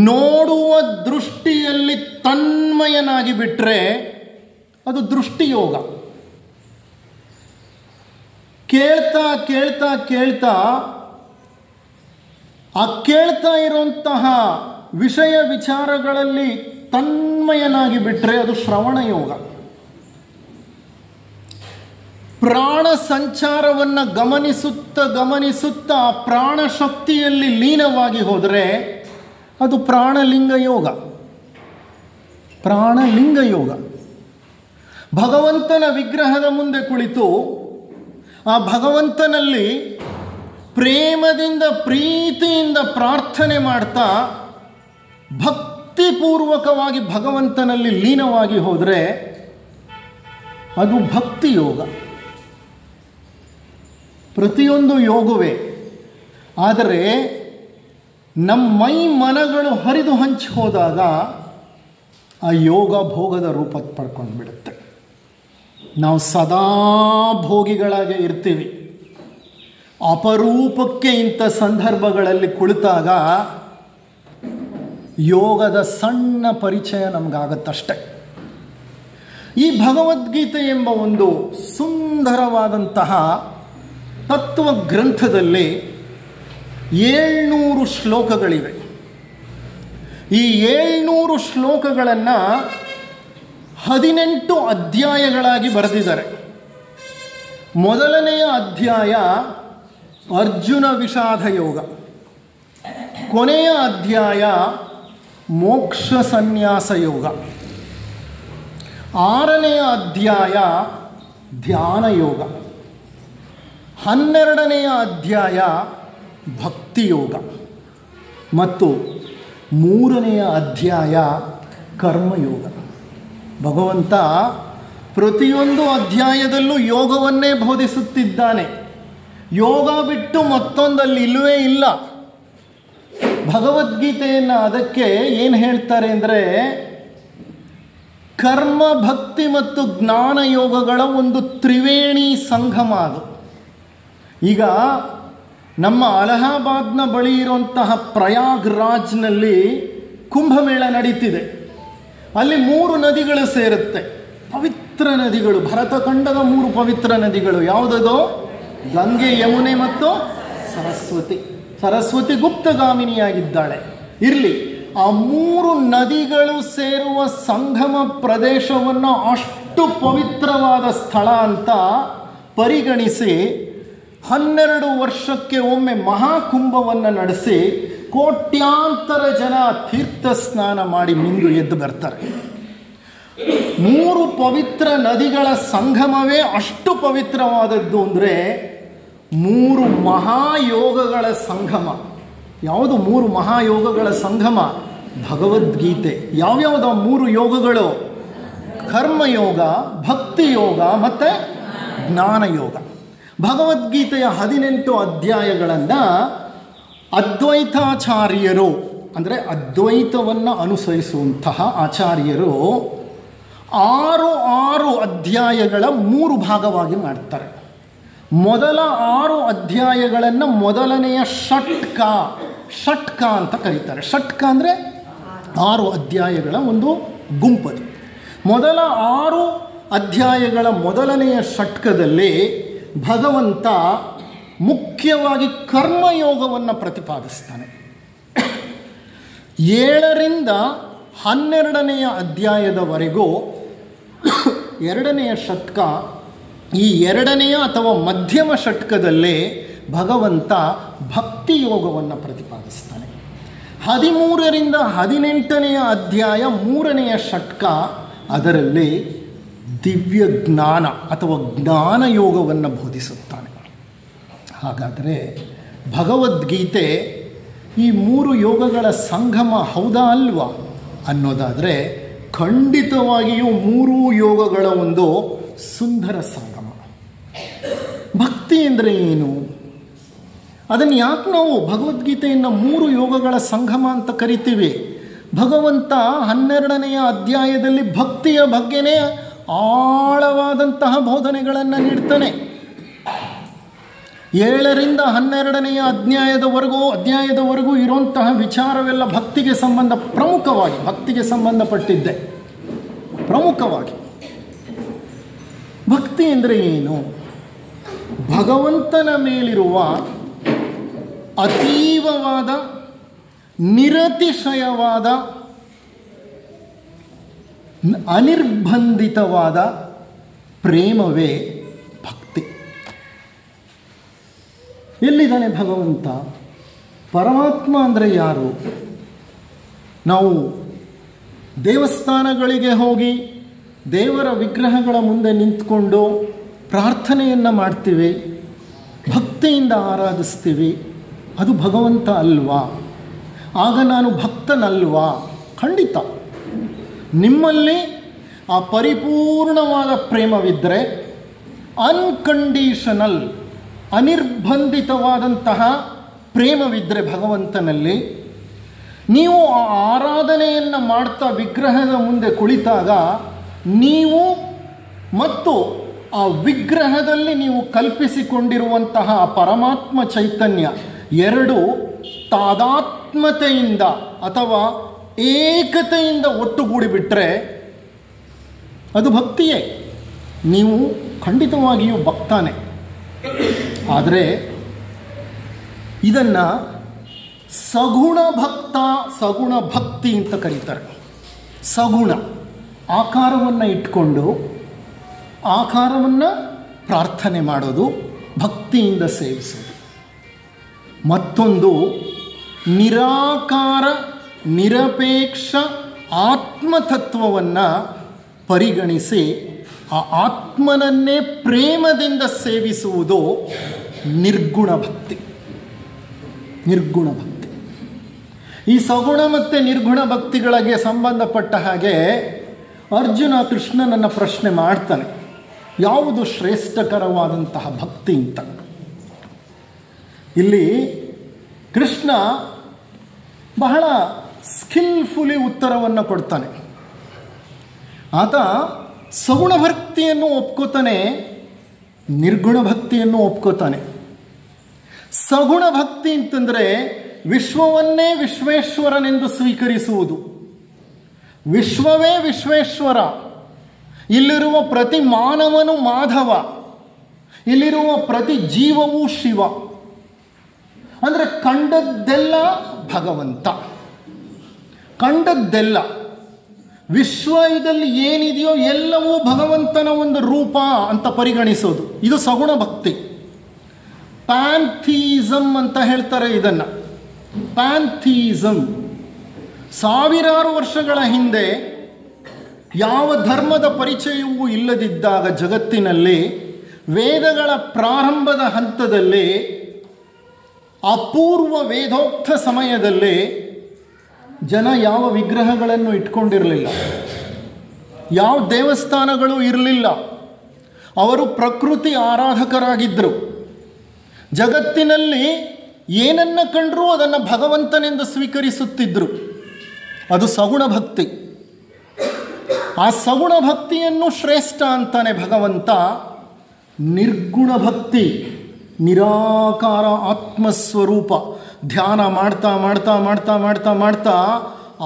ನೋಡುವ ದೃಷ್ಟಿಯಲ್ಲಿ ತನ್ಮಯನಾಗಿ ಬಿಟ್ಟರೆ ಅದು ದೃಷ್ಟಿಯೋಗ. ಕೇಳ್ತಾ ಕೇಳ್ತಾ ಕೇಳ್ತಾ ಆ ಕೇಳ್ತಾ ಇರುವಂತಹ ವಿಷಯ ವಿಚಾರಗಳಲ್ಲಿ ತನ್ಮಯನಾಗಿ ಬಿಟ್ಟರೆ ಅದು ಶ್ರವಣ ಯೋಗ. ಪ್ರಾಣ ಸಂಚಾರವನ್ನು ಗಮನಿಸುತ್ತಾ ಆ ಪ್ರಾಣ ಶಕ್ತಿಯಲ್ಲಿ ಲೀನವಾಗಿ ಹೋದರೆ ಅದು ಪ್ರಾಣಲಿಂಗ ಯೋಗ. ಪ್ರಾಣಲಿಂಗ ಯೋಗ. ಭಗವಂತನ ವಿಗ್ರಹದ ಮುಂದೆ ಕುಳಿತು ಆ ಭಗವಂತನಲ್ಲಿ ಪ್ರೇಮದಿಂದ ಪ್ರೀತಿಯಿಂದ ಪ್ರಾರ್ಥನೆ ಮಾಡ್ತಾ ಭಕ್ತಿಪೂರ್ವಕವಾಗಿ ಭಗವಂತನಲ್ಲಿ ಲೀನವಾಗಿ ಹೋದರೆ ಅದು ಭಕ್ತಿ ಯೋಗ. ಪ್ರತಿಯೊಂದು ಯೋಗವೇ. ಆದರೆ ನಮ್ಮ ಮೈ ಮನಗಳು ಹರಿದು ಹಂಚಿ ಹೋದಾಗ ಆ ಯೋಗ ಭೋಗದ ರೂಪ ಪಡ್ಕೊಂಡು ಬಿಡುತ್ತೆ. ನಾವು ಸದಾ ಭೋಗಿಗಳಾಗೆ ಇರ್ತೀವಿ. ಅಪರೂಪಕ್ಕೆ ಇಂಥ ಸಂದರ್ಭಗಳಲ್ಲಿ ಕುಳಿತಾಗ ಯೋಗದ ಸಣ್ಣ ಪರಿಚಯ ನಮಗಾಗತ್ತಷ್ಟೆ. ಈ ಭಗವದ್ಗೀತೆ ಎಂಬ ಒಂದು ಸುಂದರವಾದಂತಹ ತತ್ವ ಗ್ರಂಥದಲ್ಲಿ 700 ಶ್ಲೋಕಗಳಿವೆ. ಈ 700 ಶ್ಲೋಕಗಳನ್ನು 18 ಅಧ್ಯಾಯಗಳಾಗಿ ಬರೆದಿದ್ದಾರೆ. ಮೊದಲನೆಯ ಅಧ್ಯಾಯ ಅರ್ಜುನ ವಿಷಾದ ಯೋಗ, ಕೊನೆಯ ಅಧ್ಯಾಯ ಮೋಕ್ಷ ಸನ್ಯಾಸ ಯೋಗ, 6ನೆಯ ಅಧ್ಯಾಯ ಧ್ಯಾನ ಯೋಗ, 12ನೆಯ ಅಧ್ಯಾಯ ಭಕ್ತಿ ಯೋಗ ಮತ್ತು 3ನೆಯ ಅಧ್ಯಾಯ ಕರ್ಮಯೋಗ. ಭಗವಂತ ಪ್ರತಿಯೊಂದು ಅಧ್ಯಾಯದಲ್ಲೂ ಯೋಗವನ್ನೇ ಬೋಧಿಸುತ್ತಿದ್ದಾನೆ. ಯೋಗ ಬಿಟ್ಟು ಮತ್ತೊಂದಲ್ಲಿ ಇಲ್ಲವೇ ಇಲ್ಲ. ಭಗವದ್ಗೀತೆಯನ್ನು ಅದಕ್ಕೆ ಏನು ಹೇಳ್ತಾರೆ ಅಂದರೆ, ಕರ್ಮ, ಭಕ್ತಿ ಮತ್ತು ಜ್ಞಾನ ಯೋಗಗಳ ಒಂದು ತ್ರಿವೇಣಿ ಸಂಗಮ ಅದು. ಈಗ ನಮ್ಮ ಅಲಹಾಬಾದ್ನ ಬಳಿ ಇರುವಂತಹ ಪ್ರಯಾಗ್ರಾಜ್ನಲ್ಲಿ ಕುಂಭಮೇಳ ನಡೀತಿದೆ. ಅಲ್ಲಿ 3 ನದಿಗಳು ಸೇರುತ್ತೆ, ಪವಿತ್ರ ನದಿಗಳು, ಭರತಖಂಡದ 3 ಪವಿತ್ರ ನದಿಗಳು. ಯಾವುದದು? ಗಂಗೆ, ಯಮುನೆ ಮತ್ತು ಸರಸ್ವತಿ. ಸರಸ್ವತಿ ಗುಪ್ತಗಾಮಿನಿಯಾಗಿದ್ದಾಳೆ. ಇರಲಿ, ಆ 3 ನದಿಗಳು ಸೇರುವ ಸಂಗಮ ಪ್ರದೇಶವನ್ನು ಅಷ್ಟು ಪವಿತ್ರವಾದ ಸ್ಥಳ ಅಂತ ಪರಿಗಣಿಸಿ 12 ವರ್ಷಕ್ಕೆ ಒಮ್ಮೆ ಮಹಾಕುಂಭವನ್ನು ನಡೆಸಿ ಕೋಟ್ಯಾಂತರ ಜನ ತೀರ್ಥ ಸ್ನಾನ ಮಾಡಿ ಮಿಂದು ಎದ್ದು ಬರ್ತಾರೆ. 3 ಪವಿತ್ರ ನದಿಗಳ ಸಂಗಮವೇ ಅಷ್ಟು ಪವಿತ್ರವಾದದ್ದು ಅಂದರೆ 3 ಮಹಾಯೋಗಗಳ ಸಂಗಮ. ಯಾವುದು 3 ಮಹಾಯೋಗಗಳ ಸಂಗಮ? ಭಗವದ್ಗೀತೆ. ಯಾವ್ಯಾವುದು 3 ಯೋಗಗಳು? ಕರ್ಮಯೋಗ, ಭಕ್ತಿ ಯೋಗ ಮತ್ತು ಜ್ಞಾನಯೋಗ. ಭಗವದ್ಗೀತೆಯ 18 ಅಧ್ಯಾಯಗಳನ್ನು ಅದ್ವೈತಾಚಾರ್ಯರು, ಅಂದರೆ ಅದ್ವೈತವನ್ನು ಅನುಸರಿಸುವಂತಹ ಆಚಾರ್ಯರು 6 ಅಧ್ಯಾಯಗಳ 3 ಭಾಗವಾಗಿ ಮಾಡ್ತಾರೆ. ಮೊದಲ 6 ಅಧ್ಯಾಯಗಳನ್ನು ಮೊದಲನೆಯ ಷಟ್ಕ ಅಂತ ಕರೀತಾರೆ. ಷಟ್ಕ ಅಂದರೆ 6 ಅಧ್ಯಾಯಗಳ ಒಂದು ಗುಂಪದು. ಮೊದಲ 6 ಅಧ್ಯಾಯಗಳ ಮೊದಲನೆಯ ಷಟ್ಕದಲ್ಲಿ ಭಗವಂತ ಮುಖ್ಯವಾಗಿ ಕರ್ಮಯೋಗವನ್ನು ಪ್ರತಿಪಾದಿಸ್ತಾನೆ. 7ರಿಂದ 12ನೆಯ ಅಧ್ಯಾಯದವರೆಗೂ 2ನೆಯ ಷಟ್ಕ. ಈ 2ನೆಯ ಅಥವಾ ಮಧ್ಯಮ ಷಟ್ಕದಲ್ಲಿ ಭಗವಂತ ಭಕ್ತಿ ಯೋಗವನ್ನು ಪ್ರತಿಪಾದಿಸ್ತಾನೆ. 13ರಿಂದ 18ನೆಯ ಅಧ್ಯಾಯ 3ನೆಯ ಷಟ್ಕ. ಅದರಲ್ಲಿ ದಿವ್ಯ ಜ್ಞಾನ ಅಥವಾ ಜ್ಞಾನ ಯೋಗವನ್ನು ಬೋಧಿಸುತ್ತಾನೆ. ಹಾಗಾದರೆ ಭಗವದ್ಗೀತೆ ಈ 3 ಯೋಗಗಳ ಸಂಗಮ ಹೌದಾ ಅಲ್ವಾ ಅನ್ನೋದಾದರೆ, ಖಂಡಿತವಾಗಿಯೂ 3 ಯೋಗಗಳ ಒಂದು ಸುಂದರ ಸಂಗಮ. ಭಕ್ತಿ ಅಂದರೆ ಏನು? ಅದನ್ನು ಯಾಕೆ ನಾವು ಭಗವದ್ಗೀತೆಯನ್ನು 3 ಯೋಗಗಳ ಸಂಗಮ ಅಂತ ಕರಿತೀವಿ? ಭಗವಂತ 12ನೆಯ ಅಧ್ಯಾಯದಲ್ಲಿ ಭಕ್ತಿಯ ಬಗ್ಗೆನೇ ಆಳವಾದಂತಹ ಬೋಧನೆಗಳನ್ನು ನೀಡ್ತಾನೆ. 7ರಿಂದ 12ನೆಯ ಅಧ್ಯಾಯದವರೆಗೂ ಇರುವಂತಹ ವಿಚಾರವೆಲ್ಲ ಭಕ್ತಿಗೆ ಸಂಬಂಧಪಟ್ಟಿದ್ದೆ. ಪ್ರಮುಖವಾಗಿ ಭಕ್ತಿ ಅಂದರೆ ಏನು? ಭಗವಂತನ ಮೇಲಿರುವ ಅತೀವವಾದ, ನಿರತಿಶಯವಾದ, ಅನಿರ್ಬಂಧಿತವಾದ ಪ್ರೇಮವೇ ಭಕ್ತಿ. ಎಲ್ಲಿದ್ದಾನೆ ಭಗವಂತ? ಪರಮಾತ್ಮ ಅಂದರೆ ಯಾರು? ನಾವು ದೇವಸ್ಥಾನಗಳಿಗೆ ಹೋಗಿ ದೇವರ ವಿಗ್ರಹಗಳ ಮುಂದೆ ನಿಂತ್ಕೊಂಡು ಪ್ರಾರ್ಥನೆಯನ್ನು ಮಾಡ್ತೀವಿ, ಭಕ್ತಿಯಿಂದ ಆರಾಧಿಸ್ತೀವಿ. ಅದು ಭಗವಂತ ಅಲ್ವಾ? ಆಗ ನಾನು ಭಕ್ತನಲ್ವಾ? ಖಂಡಿತ. ನಿಮ್ಮಲ್ಲಿ ಆ ಪರಿಪೂರ್ಣವಾದ ಪ್ರೇಮವಿದ್ದರೆ, ಅನ್ಕಂಡೀಷನಲ್, ಅನಿರ್ಬಂಧಿತವಾದಂತಹ ಪ್ರೇಮವಿದ್ದರೆ ಭಗವಂತನಲ್ಲಿ, ನೀವು ಆ ಆರಾಧನೆಯನ್ನು ಮಾಡ್ತಾ ವಿಗ್ರಹದ ಮುಂದೆ ಕುಳಿತಾಗ ನೀವು ಮತ್ತು ಆ ವಿಗ್ರಹದಲ್ಲಿ ನೀವು ಕಲ್ಪಿಸಿಕೊಂಡಿರುವಂತಹ ಪರಮಾತ್ಮ ಚೈತನ್ಯ ಎರಡು ತಾದಾತ್ಮ್ಯತೆಯಿಂದ ಅಥವಾ ಏಕತೆಯಿಂದ ಒಟ್ಟುಗೂಡಿಬಿಟ್ರೆ ಅದು ಭಕ್ತಿಯೇ. ನೀವು ಖಂಡಿತವಾಗಿಯೂ ಭಕ್ತಾನೆ. ಆದರೆ ಇದನ್ನು ಸಗುಣ ಭಕ್ತ, ಸಗುಣ ಭಕ್ತಿ ಅಂತ ಕರೀತಾರೆ. ಸಗುಣ ಆಕಾರವನ್ನು ಇಟ್ಕೊಂಡು ಆಕಾರವನ್ನು ಪ್ರಾರ್ಥನೆ ಮಾಡೋದು, ಭಕ್ತಿಯಿಂದ ಸೇವಿಸೋದು. ಮತ್ತೊಂದು ನಿರಾಕಾರ ನಿರಪೇಕ್ಷ ಆತ್ಮತತ್ವವನ್ನು ಪರಿಗಣಿಸಿ ಆ ಆತ್ಮನನ್ನೇ ಪ್ರೇಮದಿಂದ ಸೇವಿಸುವುದು ನಿರ್ಗುಣ ಭಕ್ತಿ. ನಿರ್ಗುಣ ಭಕ್ತಿ. ಈ ಸಗುಣ ಮತ್ತು ನಿರ್ಗುಣ ಭಕ್ತಿಗಳಿಗೆ ಸಂಬಂಧಪಟ್ಟ ಹಾಗೆ ಅರ್ಜುನ ಕೃಷ್ಣನನ್ನು ಪ್ರಶ್ನೆ ಮಾಡ್ತಾನೆ, ಯಾವುದು ಶ್ರೇಷ್ಠಕರವಾದಂತಹ ಭಕ್ತಿ ಅಂತ. ಇಲ್ಲಿ ಕೃಷ್ಣ ಬಹಳ ಸ್ಕಿಲ್ಫುಲಿ ಉತ್ತರವನ್ನು ಕೊಡ್ತಾನೆ. ಆತ ಸಗುಣ ಭಕ್ತಿಯನ್ನು ಒಪ್ಕೋತಾನೆ, ನಿರ್ಗುಣ ಭಕ್ತಿಯನ್ನು ಒಪ್ಕೋತಾನೆ. ಸಗುಣ ಭಕ್ತಿ ಅಂತಂದರೆ ವಿಶ್ವವನ್ನೇ ವಿಶ್ವೇಶ್ವರನೆಂದು ಸ್ವೀಕರಿಸುವುದು. ವಿಶ್ವವೇ ವಿಶ್ವೇಶ್ವರ, ಇಲ್ಲಿರುವ ಪ್ರತಿ ಮಾನವನು ಮಾಧವ, ಇಲ್ಲಿರುವ ಪ್ರತಿ ಜೀವವೂ ಶಿವ. ಅಂದರೆ ಕಂಡದ್ದೆಲ್ಲ ಭಗವಂತ, ಕಂಡದ್ದೆಲ್ಲ ವಿಶ್ವದಲ್ಲಿ ಏನಿದೆಯೋ ಎಲ್ಲವೂ ಭಗವಂತನ ಒಂದು ರೂಪ ಅಂತ ಪರಿಗಣಿಸೋದು, ಇದು ಸಗುಣ ಭಕ್ತಿ. ಪ್ಯಾಂಥಿಸಮ್ ಅಂತ ಹೇಳ್ತಾರೆ ಇದನ್ನು. ಪ್ಯಾಂಥಿಸಮ್ ಸಾವಿರಾರು ವರ್ಷಗಳ ಹಿಂದೆ ಯಾವ ಧರ್ಮದ ಪರಿಚಯವೂ ಇಲ್ಲದಿದ್ದಾಗ ಜಗತ್ತಿನಲ್ಲಿ ವೇದಗಳ ಪ್ರಾರಂಭದ ಹಂತದಲ್ಲಿ ಅಪೂರ್ವ ವೇದೋಕ್ತ ಸಮಯದಲ್ಲಿ ಜನ ಯಾವ ವಿಗ್ರಹಗಳನ್ನು ಇಟ್ಕೊಂಡಿರಲಿಲ್ಲ, ಯಾವ ದೇವಸ್ಥಾನಗಳು ಇರಲಿಲ್ಲ. ಅವರು ಪ್ರಕೃತಿ ಆರಾಧಕರಾಗಿದ್ದರು. ಜಗತ್ತಿನಲ್ಲಿ ಏನನ್ನು ಕಂಡರೂ ಅದನ್ನು ಭಗವಂತನೆಂದು ಸ್ವೀಕರಿಸುತ್ತಿದ್ದರು. ಅದು ಸಗುಣ ಭಕ್ತಿ. ಆ ಸಗುಣ ಭಕ್ತಿಯನ್ನು ಶ್ರೇಷ್ಠ ಅಂತಾನೆ ಭಗವಂತ. ನಿರ್ಗುಣ ಭಕ್ತಿ, ನಿರಾಕಾರ ಆತ್ಮಸ್ವರೂಪ, ಧ್ಯಾನ ಮಾಡ್ತಾ ಮಾಡ್ತಾ ಮಾಡ್ತಾ ಮಾಡ್ತಾ ಮಾಡ್ತಾ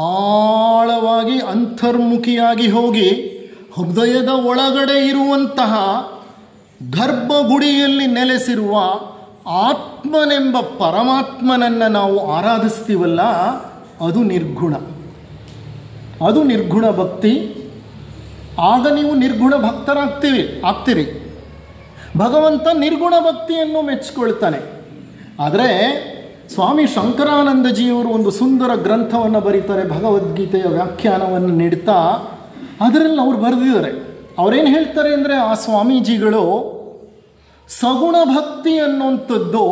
ಆಳವಾಗಿ ಅಂತರ್ಮುಖಿಯಾಗಿ ಹೋಗಿ ಹೃದಯದ ಒಳಗಡೆ ಇರುವಂತಹ ಗರ್ಭಗುಡಿಯಲ್ಲಿ ನೆಲೆಸಿರುವ ಆತ್ಮನೆಂಬ ಪರಮಾತ್ಮನನ್ನು ನಾವು ಆರಾಧಿಸ್ತೀವಲ್ಲ, ಅದು ನಿರ್ಗುಣ. ಅದು ನಿರ್ಗುಣ ಭಕ್ತಿ. ಆಗ ನೀವು ನಿರ್ಗುಣ ಆಗ್ತೀರಿ. ಭಗವಂತ ನಿರ್ಗುಣ ಭಕ್ತಿಯನ್ನು ಮೆಚ್ಚಿಕೊಳ್ತಾನೆ. ಆದರೆ ಸ್ವಾಮಿ ಶಂಕರಾನಂದಜಿಯವರು ಒಂದು ಸುಂದರ ಗ್ರಂಥವನ್ನು ಬರೀತಾರೆ, ಭಗವದ್ಗೀತೆಯ ವ್ಯಾಖ್ಯಾನವನ್ನು ನೀಡ್ತಾ. ಅದರಲ್ಲಿ ಅವ್ರು ಬರೆದಿದ್ದಾರೆ. ಅವರೇನು ಹೇಳ್ತಾರೆ ಅಂದರೆ, ಆ ಸ್ವಾಮೀಜಿಗಳು ಸಗುಣ ಭಕ್ತಿ ಅನ್ನುವಂಥದ್ದು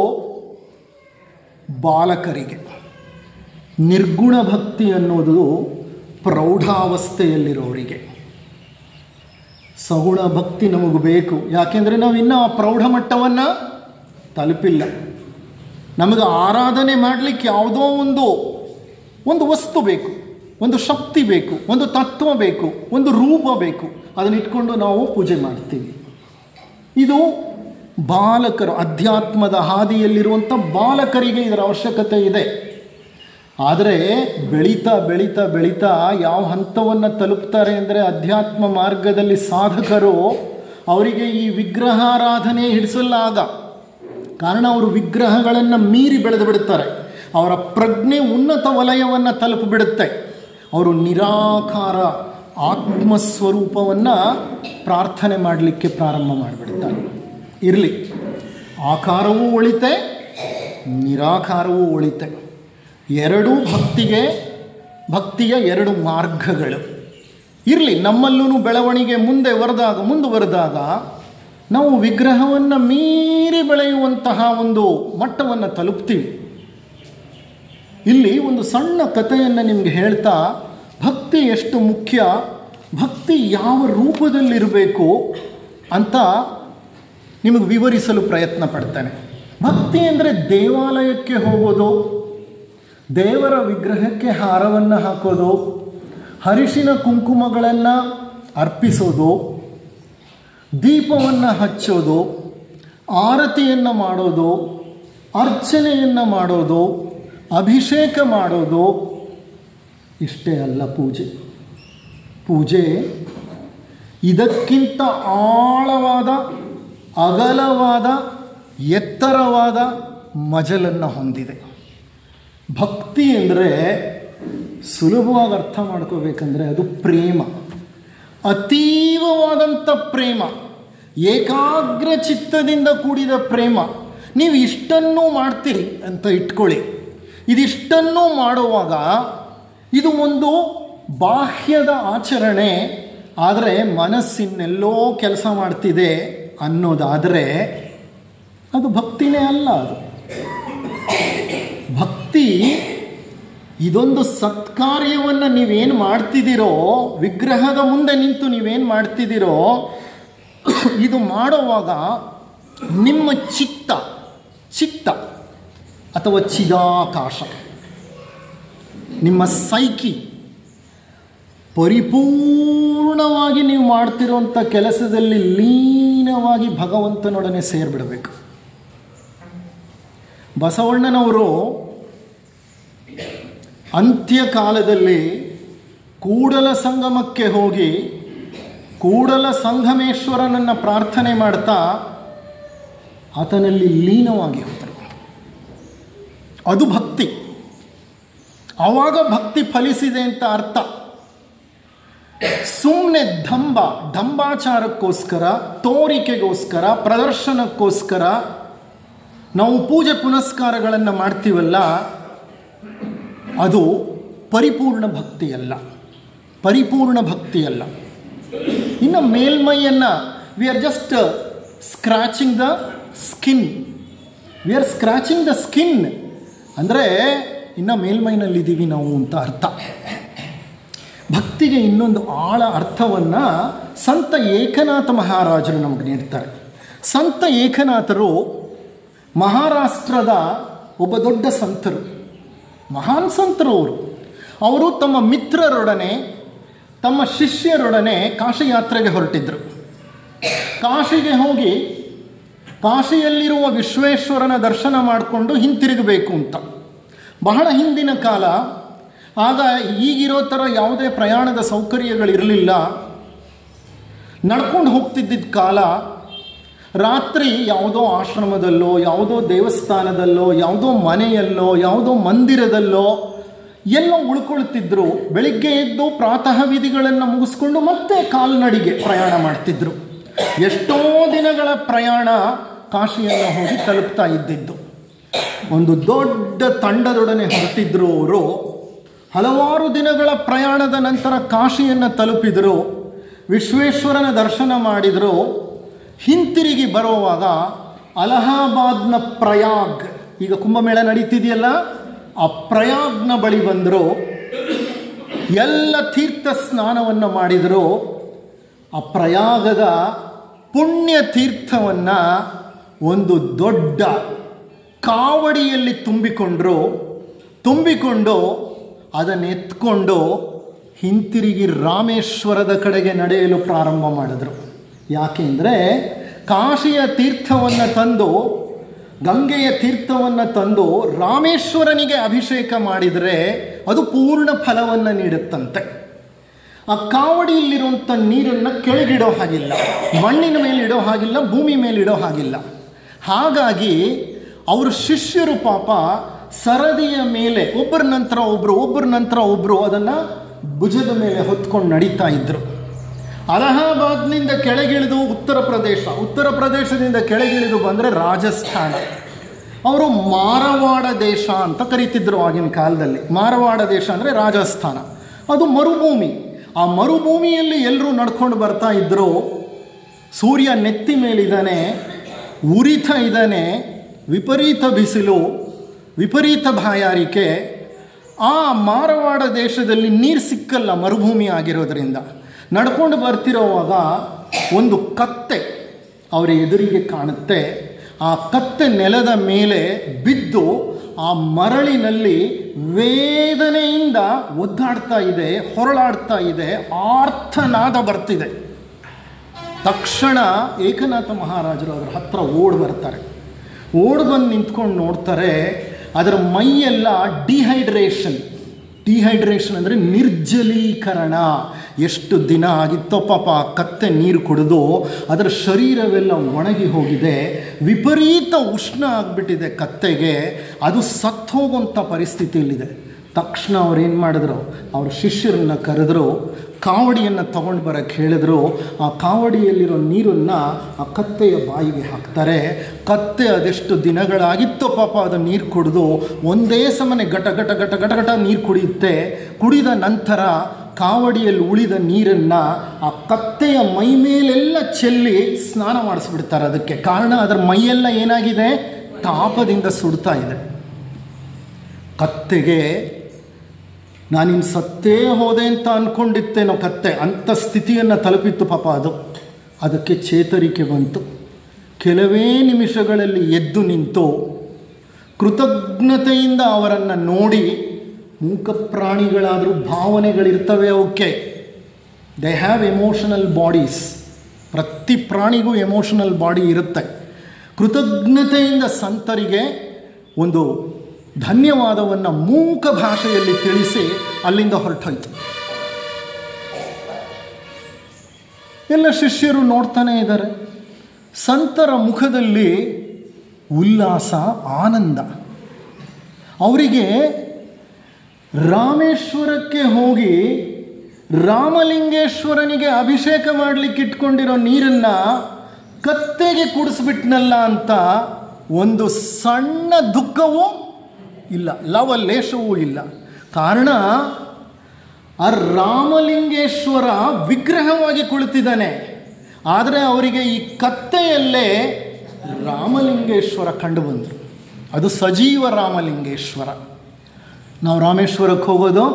ಬಾಲಕರಿಗೆ, ನಿರ್ಗುಣ ಭಕ್ತಿ ಅನ್ನೋದು ಪ್ರೌಢಾವಸ್ಥೆಯಲ್ಲಿರೋರಿಗೆ. ಸಗುಣ ಭಕ್ತಿ ನಮಗೆ ಬೇಕು, ಯಾಕೆಂದರೆ ನಾವು ಇನ್ನೂ ಆ ಪ್ರೌಢ ಮಟ್ಟವನ್ನು ತಲುಪಿಲ್ಲ. ನಮಗೆ ಆರಾಧನೆ ಮಾಡಲಿಕ್ಕೆ ಯಾವುದೋ ಒಂದು ವಸ್ತು ಬೇಕು, ಒಂದು ಶಕ್ತಿ ಬೇಕು, ಒಂದು ತತ್ವ ಬೇಕು, ಒಂದು ರೂಪ ಬೇಕು. ಅದನ್ನ ಇಟ್ಕೊಂಡು ನಾವು ಪೂಜೆ ಮಾಡ್ತೀವಿ. ಇದು ಬಾಲಕರು, ಅಧ್ಯಾತ್ಮದ ಹಾದಿಯಲ್ಲಿರುವಂಥ ಬಾಲಕರಿಗೆ ಇದರ ಅವಶ್ಯಕತೆ ಇದೆ. ಆದರೆ ಬೆಳೀತಾ ಬೆಳೀತಾ ಬೆಳೀತಾ ಯಾವ ಹಂತವನ್ನು ತಲುಪ್ತಾರೆ ಅಂದರೆ, ಅಧ್ಯಾತ್ಮ ಮಾರ್ಗದಲ್ಲಿ ಸಾಧಕರು ಅವರಿಗೆ ಈ ವಿಗ್ರಹಾರಾಧನೆ ಹಿಡಿಸಲ್ಲ ಆಗ. ಕಾರಣ ಅವರು ವಿಗ್ರಹಗಳನ್ನು ಮೀರಿ ಬೆಳೆದು ಬಿಡುತ್ತಾರೆ. ಅವರ ಪ್ರಜ್ಞೆ ಉನ್ನತ ವಲಯವನ್ನು ತಲುಪಿಬಿಡುತ್ತೆ. ಅವರು ನಿರಾಕಾರ ಆತ್ಮಸ್ವರೂಪವನ್ನು ಪ್ರಾರ್ಥನೆ ಮಾಡಲಿಕ್ಕೆ ಪ್ರಾರಂಭ ಮಾಡಿಬಿಡ್ತಾರೆ. ಇರಲಿ, ಆಕಾರವೂ ಒಳಿತೆ, ನಿರಾಕಾರವೂ ಒಳಿತೆ. ಎರಡೂ ಭಕ್ತಿಯ ಎರಡು ಮಾರ್ಗಗಳು ಇರಲಿ. ನಮ್ಮಲ್ಲೂ ಬೆಳವಣಿಗೆ ಮುಂದುವರೆದಾಗ ನಾವು ವಿಗ್ರಹವನ್ನು ಮೀರಿ ಬೆಳೆಯುವಂತಹ ಒಂದು ಮಟ್ಟವನ್ನು ತಲುಪ್ತೀವಿ. ಇಲ್ಲಿ ಒಂದು ಸಣ್ಣ ಕಥೆಯನ್ನು ನಿಮಗೆ ಹೇಳ್ತಾ, ಭಕ್ತಿ ಎಷ್ಟು ಮುಖ್ಯ, ಭಕ್ತಿ ಯಾವ ರೂಪದಲ್ಲಿರಬೇಕು ಅಂತ ನಿಮಗೆ ವಿವರಿಸಲು ಪ್ರಯತ್ನ ಪಡ್ತೇನೆ. ಭಕ್ತಿ ಅಂದರೆ ದೇವಾಲಯಕ್ಕೆ ಹೋಗೋದು, ದೇವರ ವಿಗ್ರಹಕ್ಕೆ ಹಾರವನ್ನು ಹಾಕೋದು, ಅರಿಶಿನ ಕುಂಕುಮಗಳನ್ನು ಅರ್ಪಿಸೋದು, ದೀಪವನ್ನು ಹಚ್ಚೋದು, ಆರತಿಯನ್ನು ಮಾಡೋದು, ಅರ್ಚನೆಯನ್ನು ಮಾಡೋದು, ಅಭಿಷೇಕ ಮಾಡೋದು. ಇಷ್ಟೇ ಅಲ್ಲ ಪೂಜೆ ಇದಕ್ಕಿಂತ ಆಳವಾದ, ಅಗಲವಾದ, ಎತ್ತರವಾದ ಮಜಲನ್ನು ಹೊಂದಿದೆ. ಭಕ್ತಿ ಅಂದರೆ ಸುಲಭವಾಗಿ ಅರ್ಥ ಮಾಡ್ಕೋಬೇಕಂದ್ರೆ ಅದು ಪ್ರೇಮ, ಅತೀವವಾದಂಥ ಪ್ರೇಮ, ಏಕಾಗ್ರ ಚಿತ್ತದಿಂದ ಕೂಡಿದ ಪ್ರೇಮ. ನೀವು ಇಷ್ಟನ್ನೂ ಮಾಡ್ತೀರಿ ಅಂತ ಇಟ್ಕೊಳ್ಳಿ. ಇದಿಷ್ಟನ್ನೂ ಮಾಡುವಾಗ ಇದು ಒಂದು ಬಾಹ್ಯದ ಆಚರಣೆ, ಆದರೆ ಮನಸ್ಸಿನೆಲ್ಲೋ ಕೆಲಸ ಮಾಡ್ತಿದೆ ಅನ್ನೋದಾದರೆ ಅದು ಭಕ್ತಿನೇ ಅಲ್ಲ. ಅದು ಭಕ್ತಿ ಇದೊಂದು ಸತ್ಕಾರ್ಯವನ್ನು ನೀವೇನು ಮಾಡ್ತಿದ್ದೀರೋ, ವಿಗ್ರಹದ ಮುಂದೆ ನಿಂತು ನೀವೇನು ಮಾಡ್ತಿದ್ದೀರೋ, ಇದು ಮಾಡುವಾಗ ನಿಮ್ಮ ಚಿತ್ತ ಅಥವಾ ಚಿದಾಕಾಶ, ನಿಮ್ಮ ಸೈಕಿ ಪರಿಪೂರ್ಣವಾಗಿ ನೀವು ಮಾಡ್ತಿರುವಂಥ ಕೆಲಸದಲ್ಲಿ ಲೀನವಾಗಿ ಭಗವಂತನೊಡನೆ ಸೇರಿಬಿಡಬೇಕು. ಬಸವಣ್ಣನವರು ಅಂತ್ಯಕಾಲದಲ್ಲಿ ಕೂಡಲ ಸಂಗಮಕ್ಕೆ ಹೋಗಿ ಕೂಡಲ ಸಂಗಮೇಶ್ವರನನ್ನು ಪ್ರಾರ್ಥನೆ ಮಾಡ್ತಾ ಆತನಲ್ಲಿ ಲೀನವಾಗಿ ಹೋದರು. ಅದು ಭಕ್ತಿ. ಆವಾಗ ಭಕ್ತಿ ಫಲಿಸಿದೆ ಅಂತ ಅರ್ಥ. ಸುಮ್ಮನೆ ದಂಬಾಚಾರಕ್ಕೋಸ್ಕರ, ತೋರಿಕೆಗೋಸ್ಕರ, ಪ್ರದರ್ಶನಕ್ಕೋಸ್ಕರ ನಾವು ಪೂಜೆ ಪುನಸ್ಕಾರಗಳನ್ನು ಮಾಡ್ತೀವಲ್ಲ, ಅದು ಪರಿಪೂರ್ಣ ಭಕ್ತಿಯಲ್ಲ. ಇನ್ನು ಮೇಲ್ಮೈಯನ್ನು we are just scratching the skin ಅಂದರೆ ಇನ್ನು ಮೇಲ್ಮೈನಲ್ಲಿದ್ದೀವಿ ನಾವು ಅಂತ ಅರ್ಥ. ಭಕ್ತಿಗೆ ಇನ್ನೊಂದು ಆಳ ಅರ್ಥವನ್ನು ಸಂತ ಏಕನಾಥ ಮಹಾರಾಜರು ನಮಗೆ ನೀಡ್ತಾರೆ. ಸಂತ ಏಕನಾಥರು ಮಹಾರಾಷ್ಟ್ರದ ಒಬ್ಬ ದೊಡ್ಡ ಸಂತರು, ಮಹಾನ್ ಸಂತರು. ಅವರು ತಮ್ಮ ಮಿತ್ರರೊಡನೆ, ತಮ್ಮ ಶಿಷ್ಯರೊಡನೆ ಕಾಶಿ ಯಾತ್ರೆಗೆ ಹೊರಟಿದ್ದರು. ಕಾಶಿಗೆ ಹೋಗಿ ಕಾಶಿಯಲ್ಲಿರುವ ವಿಶ್ವೇಶ್ವರನ ದರ್ಶನ ಮಾಡಿಕೊಂಡು ಹಿಂತಿರುಗಬೇಕು ಅಂತ. ಬಹಳ ಹಿಂದಿನ ಕಾಲ, ಆಗ ಈಗಿರೋ ಥರ ಯಾವುದೇ ಪ್ರಯಾಣದ ಸೌಕರ್ಯಗಳಿರಲಿಲ್ಲ. ನಡ್ಕೊಂಡು ಹೋಗ್ತಿದ್ದ ಕಾಲ, ರಾತ್ರಿ ಯಾವುದೋ ಆಶ್ರಮದಲ್ಲೋ, ಯಾವುದೋ ದೇವಸ್ಥಾನದಲ್ಲೋ, ಯಾವುದೋ ಮನೆಯಲ್ಲೋ, ಯಾವುದೋ ಮಂದಿರದಲ್ಲೋ ಎಲ್ಲೋ ಉಳ್ಕೊಳ್ತಿದ್ರು. ಬೆಳಿಗ್ಗೆ ಎದ್ದು ಪ್ರಾತಃ ವಿಧಿಗಳನ್ನು ಮುಗಿಸ್ಕೊಂಡು ಮತ್ತೆ ಕಾಲ್ನಡಿಗೆ ಪ್ರಯಾಣ ಮಾಡ್ತಿದ್ರು. ಎಷ್ಟೋ ದಿನಗಳ ಪ್ರಯಾಣ ಕಾಶಿಯನ್ನು ಹೋಗಿ ತಲುಪ್ತಾ ಇದ್ದಿದ್ದು. ಒಂದು ದೊಡ್ಡ ತಂಡದೊಡನೆ ಹೊರಟಿದ್ರು ಅವರು. ಹಲವಾರು ದಿನಗಳ ಪ್ರಯಾಣದ ನಂತರ ಕಾಶಿಯನ್ನು ತಲುಪಿದರು. ವಿಶ್ವೇಶ್ವರನ ದರ್ಶನ ಮಾಡಿದರು. ಹಿಂತಿರುಗಿ ಬರುವಾಗ ಅಲಹಾಬಾದ್ನ ಪ್ರಯಾಗ್, ಈಗ ಕುಂಭಮೇಳ ನಡೀತಿದೆಯಲ್ಲ, ಆ ಪ್ರಯಾಗ್ನ ಬಳಿ ಬಂದರು. ಎಲ್ಲ ತೀರ್ಥ ಸ್ನಾನವನ್ನು ಮಾಡಿದರು. ಆ ಪ್ರಯಾಗದ ಪುಣ್ಯ ತೀರ್ಥವನ್ನು ಒಂದು ದೊಡ್ಡ ಕಾವಡಿಯಲ್ಲಿ ತುಂಬಿಕೊಂಡು ಅದನ್ನು ಎತ್ಕೊಂಡು ಹಿಂತಿರುಗಿ ರಾಮೇಶ್ವರದ ಕಡೆಗೆ ನಡೆಯಲು ಪ್ರಾರಂಭ ಮಾಡಿದರು. ಯಾಕೆಂದರೆ ಕಾಶಿಯ ತೀರ್ಥವನ್ನು ತಂದು, ಗಂಗೆಯ ತೀರ್ಥವನ್ನು ತಂದು ರಾಮೇಶ್ವರನಿಗೆ ಅಭಿಷೇಕ ಮಾಡಿದರೆ ಅದು ಪೂರ್ಣ ಫಲವನ್ನು ನೀಡುತ್ತಂತೆ. ಆ ಕಾವಡಿಯಲ್ಲಿರುವಂಥ ನೀರನ್ನು ಕೆಳಗಿಡೋ ಹಾಗಿಲ್ಲ, ಮಣ್ಣಿನ ಮೇಲೆ ಇಡೋ ಹಾಗಿಲ್ಲ, ಭೂಮಿ ಮೇಲೆ ಇಡೋ ಹಾಗಿಲ್ಲ. ಹಾಗಾಗಿ ಅವರು ಶಿಷ್ಯರು ಪಾಪ ಸರದಿಯ ಮೇಲೆ ಒಬ್ಬರ ನಂತರ ಒಬ್ಬರು ಅದನ್ನು ಭುಜದ ಮೇಲೆ ಹೊತ್ಕೊಂಡು ನಡೀತಾ ಇದ್ದರು. ಅಲಹಾಬಾದ್ನಿಂದ ಕೆಳಗಿಳಿದು ಉತ್ತರ ಪ್ರದೇಶದಿಂದ ಕೆಳಗಿಳಿದು ಬಂದರೆ ರಾಜಸ್ಥಾನ. ಅವರು ಮಾರವಾಡ ದೇಶ ಅಂತ ಕರೀತಿದ್ರು ಆಗಿನ ಕಾಲದಲ್ಲಿ. ಮಾರವಾಡ ದೇಶ ಅಂದರೆ ರಾಜಸ್ಥಾನ. ಅದು ಮರುಭೂಮಿ. ಆ ಮರುಭೂಮಿಯಲ್ಲಿ ಎಲ್ಲರೂ ನಡ್ಕೊಂಡು ಬರ್ತಾ ಇದ್ದರು. ಸೂರ್ಯ ನೆತ್ತಿ ಮೇಲಿದ್ದಾನೆ, ಉರಿತಾ ಇದ್ದಾನೆ, ವಿಪರೀತ ಬಿಸಿಲು, ವಿಪರೀತ ಬಾಯಾರಿಕೆ. ಆ ಮಾರವಾಡ ದೇಶದಲ್ಲಿ ನೀರು ಸಿಕ್ಕಲ್ಲ, ಮರುಭೂಮಿ ಆಗಿರೋದ್ರಿಂದ. ನಡ್ಕೊಂಡು ಬರ್ತಿರೋವಾಗ ಒಂದು ಕತ್ತೆ ಅವರ ಎದುರಿಗೆ ಕಾಣುತ್ತೆ. ಆ ಕತ್ತೆ ನೆಲದ ಮೇಲೆ ಬಿದ್ದು ಆ ಮರಳಿನಲ್ಲಿ ವೇದನೆಯಿಂದ ಒದ್ದಾಡ್ತಾ ಇದೆ, ಹೊರಳಾಡ್ತಾ ಇದೆ, ಆರ್ತನಾದ ಬರ್ತಿದೆ. ತಕ್ಷಣ ಏಕನಾಥ ಮಹಾರಾಜರು ಅದರ ಹತ್ರ ಓಡಿ ಬರ್ತಾರೆ. ಓಡಿ ಬಂದು ನಿಂತ್ಕೊಂಡು ನೋಡ್ತಾರೆ. ಅದರ ಮೈಯೆಲ್ಲ ಡಿಹೈಡ್ರೇಷನ್ ಅಂದರೆ ನಿರ್ಜಲೀಕರಣ. ಎಷ್ಟು ದಿನ ಆಗಿತ್ತೋ ಪಾಪ ಆ ಕತ್ತೆ ನೀರು ಕುಡಿದು ಅದರ ಶರೀರವೆಲ್ಲ ಒಣಗಿ ಹೋಗಿದೆ, ವಿಪರೀತ ಉಷ್ಣ ಆಗಿಬಿಟ್ಟಿದೆ ಕತ್ತೆಗೆ, ಅದು ಸತ್ತು ಹೋಗುವಂಥ ಪರಿಸ್ಥಿತಿಯಲ್ಲಿದೆ. ತಕ್ಷಣ ಅವ್ರು ಏನು ಮಾಡಿದ್ರು, ಅವ್ರ ಶಿಷ್ಯರನ್ನು ಕರೆದ್ರು, ಕಾವಡಿಯನ್ನು ತಗೊಂಡು ಬರೋಕ್ಕೆ ಹೇಳಿದ್ರು. ಆ ಕಾವಡಿಯಲ್ಲಿರೋ ನೀರನ್ನು ಆ ಕತ್ತೆಯ ಬಾಯಿಗೆ ಹಾಕ್ತಾರೆ. ಕತ್ತೆ ಅದೆಷ್ಟು ದಿನಗಳಾಗಿತ್ತೋ ಪಾಪ ಅದು ನೀರು ಕುಡಿದು ಒಂದೇ ಸಮನೆ ಘಟ ಘಟ ಘಟ ಘಟ ಘಟ ನೀರು ಕುಡಿಯುತ್ತೆ. ಕುಡಿದ ನಂತರ ಕಾವಡಿಯಲ್ಲಿ ಉಳಿದ ನೀರನ್ನು ಆ ಕತ್ತೆಯ ಮೈ ಮೇಲೆಲ್ಲ ಚೆಲ್ಲಿ ಸ್ನಾನ ಮಾಡಿಸ್ಬಿಡ್ತಾರೆ. ಅದಕ್ಕೆ ಕಾರಣ ಅದರ ಮೈಯೆಲ್ಲ ಏನಾಗಿದೆ, ತಾಪದಿಂದ ಸುಡ್ತಾ ಇದೆ. ಕತ್ತೆಗೆ ನಾನಿನ್ನು ಸತ್ತೇ ಹೋದೆ ಅಂತ ಅಂದ್ಕೊಂಡಿತ್ತೇನೋ ಕತ್ತೆ, ಅಂಥ ಸ್ಥಿತಿಯನ್ನು ತಲುಪಿತ್ತು ಪಾಪ ಅದು. ಅದಕ್ಕೆ ಚೇತರಿಕೆ ಬಂತು. ಕೆಲವೇ ನಿಮಿಷಗಳಲ್ಲಿ ಎದ್ದು ನಿಂತು ಕೃತಜ್ಞತೆಯಿಂದ ಅವರನ್ನು ನೋಡಿ, ಮೂಕ ಪ್ರಾಣಿಗಳಾದರೂ ಭಾವನೆಗಳಿರ್ತವೆ ಅವಕ್ಕೆ, ದೇ ಹ್ಯಾವ್ ಎಮೋಷನಲ್ ಬಾಡೀಸ್, ಪ್ರತಿ ಪ್ರಾಣಿಗೂ ಎಮೋಷನಲ್ ಬಾಡಿ ಇರುತ್ತೆ. ಕೃತಜ್ಞತೆಯಿಂದ ಸಂತರಿಗೆ ಒಂದು ಧನ್ಯವಾದವನ್ನು ಮೂಕ ಭಾಷೆಯಲ್ಲಿ ತಿಳಿಸಿ ಅಲ್ಲಿಂದ ಹೊರಟೋಯ್ತು. ಎಲ್ಲ ಶಿಷ್ಯರು ನೋಡ್ತಾನೇ ಇದ್ದಾರೆ. ಸಂತರ ಮುಖದಲ್ಲಿ ಉಲ್ಲಾಸ, ಆನಂದ. ಅವರಿಗೆ ರಾಮೇಶ್ವರಕ್ಕೆ ಹೋಗಿ ರಾಮಲಿಂಗೇಶ್ವರನಿಗೆ ಅಭಿಷೇಕ ಮಾಡಲಿಕ್ಕೆ ಇಟ್ಕೊಂಡಿರೋ ನೀರನ್ನು ಕತ್ತೆಗೆ ಕುಡಿಸ್ಬಿಟ್ನಲ್ಲ ಅಂತ ಒಂದು ಸಣ್ಣ ದುಃಖವೂ ಇಲ್ಲ, ಲವಲೇಶವೂ ಇಲ್ಲ. ಕಾರಣ ಆ ರಾಮಲಿಂಗೇಶ್ವರ ವಿಗ್ರಹವಾಗಿ ಕುಳಿತಿದ್ದಾನೆ, ಆದರೆ ಅವರಿಗೆ ಈ ಕತ್ತೆಯಲ್ಲೇ ರಾಮಲಿಂಗೇಶ್ವರ ಕಂಡು ಬಂದರು. ಅದು ಸಜೀವ ರಾಮಲಿಂಗೇಶ್ವರ. ನಾವು ರಾಮೇಶ್ವರಕ್ಕೆ ಹೋಗೋದು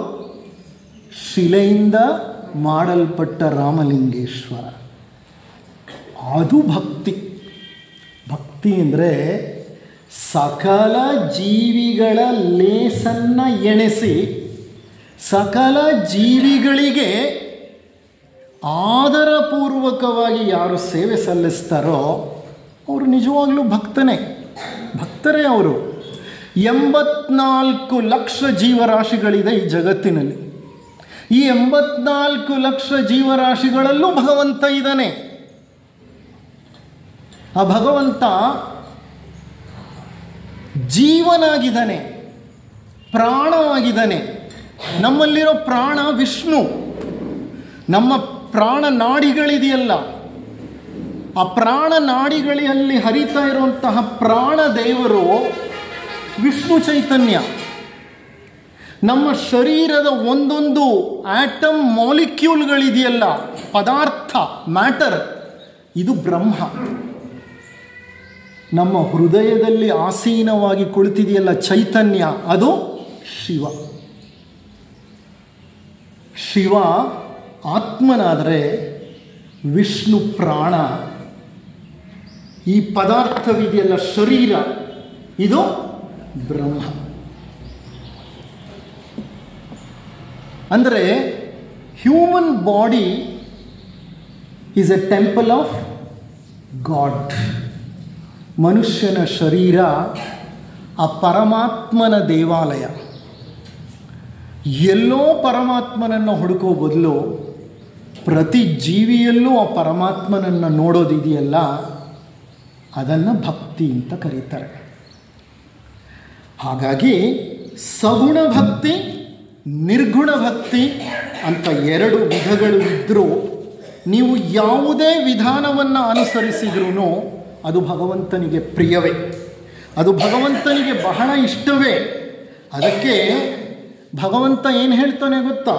ಶಿಲೆಯಿಂದ ಮಾಡಲ್ಪಟ್ಟ ರಾಮಲಿಂಗೇಶ್ವರ. ಅದು ಭಕ್ತಿ. ಭಕ್ತಿ ಅಂದರೆ ಸಕಲ ಜೀವಿಗಳ ಲೇಸನ್ನು ಎಣಿಸಿ ಸಕಲ ಜೀವಿಗಳಿಗೆ ಆದರಪೂರ್ವಕವಾಗಿ ಯಾರು ಸೇವೆ ಸಲ್ಲಿಸ್ತಾರೋ ಅವರು ನಿಜವಾಗ್ಲೂ ಭಕ್ತರೇ ಅವರು. 84 ಲಕ್ಷ ಜೀವರಾಶಿಗಳಿದೆ ಈ ಜಗತ್ತಿನಲ್ಲಿ. ಈ 84 ಲಕ್ಷ ಜೀವರಾಶಿಗಳಲ್ಲೂ ಭಗವಂತ ಇದ್ದಾನೆ. ಆ ಭಗವಂತ ಜೀವನಾಗಿದ್ದಾನೆ, ಪ್ರಾಣವಾಗಿದ್ದಾನೆ. ನಮ್ಮಲ್ಲಿರೋ ಪ್ರಾಣ ವಿಷ್ಣು. ನಮ್ಮ ಪ್ರಾಣ ನಾಡಿಗಳಿದೆಯಲ್ಲ, ಆ ಪ್ರಾಣ ನಾಡಿಗಳಲ್ಲಿ ಹರಿತಾ ಇರುವಂತಹ ಪ್ರಾಣ ದೇವರು ವಿಷ್ಣು ಚೈತನ್ಯ. ನಮ್ಮ ಶರೀರದ ಒಂದೊಂದು ಆಟಮ್ ಮಾಲಿಕ್ಯೂಲ್ಗಳಿದೆಯಲ್ಲ, ಪದಾರ್ಥ, ಮ್ಯಾಟರ್, ಇದು ಬ್ರಹ್ಮ. ನಮ್ಮ ಹೃದಯದಲ್ಲಿ ಆಸೀನವಾಗಿ ಕುಳಿತಿದೆಯಲ್ಲ ಚೈತನ್ಯ, ಅದು ಶಿವ. ಶಿವ ಆತ್ಮನಾದರೆ ವಿಷ್ಣು ಪ್ರಾಣ. ಈ ಪದಾರ್ಥವಿದೆಯಲ್ಲ ಶರೀರ, ಇದು ಬ್ರಹ್ಮ. ಅಂದರೆ human body is A temple of god. ಮನುಷ್ಯನ ಶರೀರ ಆ ಪರಮಾತ್ಮನ ದೇವಾಲಯ. ಎಲ್ಲೋ ಪರಮಾತ್ಮನನ್ನು ಹುಡುಕೋ ಬದಲು ಪ್ರತಿ ಜೀವಿಯಲ್ಲೂ ಆ ಪರಮಾತ್ಮನನ್ನು ನೋಡೋದಿದೆಯಲ್ಲ, ಅದನ್ನು ಭಕ್ತಿ ಅಂತ ಕರೀತಾರೆ. ಹಾಗಾಗಿ ಸಗುಣ ಭಕ್ತಿ, ನಿರ್ಗುಣ ಭಕ್ತಿ ಅಂತ 2 ವಿಧಗಳು ಇದ್ದರೂ ನೀವು ಯಾವುದೇ ವಿಧಾನವನ್ನು ಅನುಸರಿಸಿದ್ರೂ ಅದು ಭಗವಂತನಿಗೆ ಪ್ರಿಯವೇ, ಅದು ಭಗವಂತನಿಗೆ ಬಹಳ ಇಷ್ಟವೇ. ಅದಕ್ಕೆ ಭಗವಂತ ಏನು ಹೇಳ್ತಾನೆ ಗೊತ್ತಾ?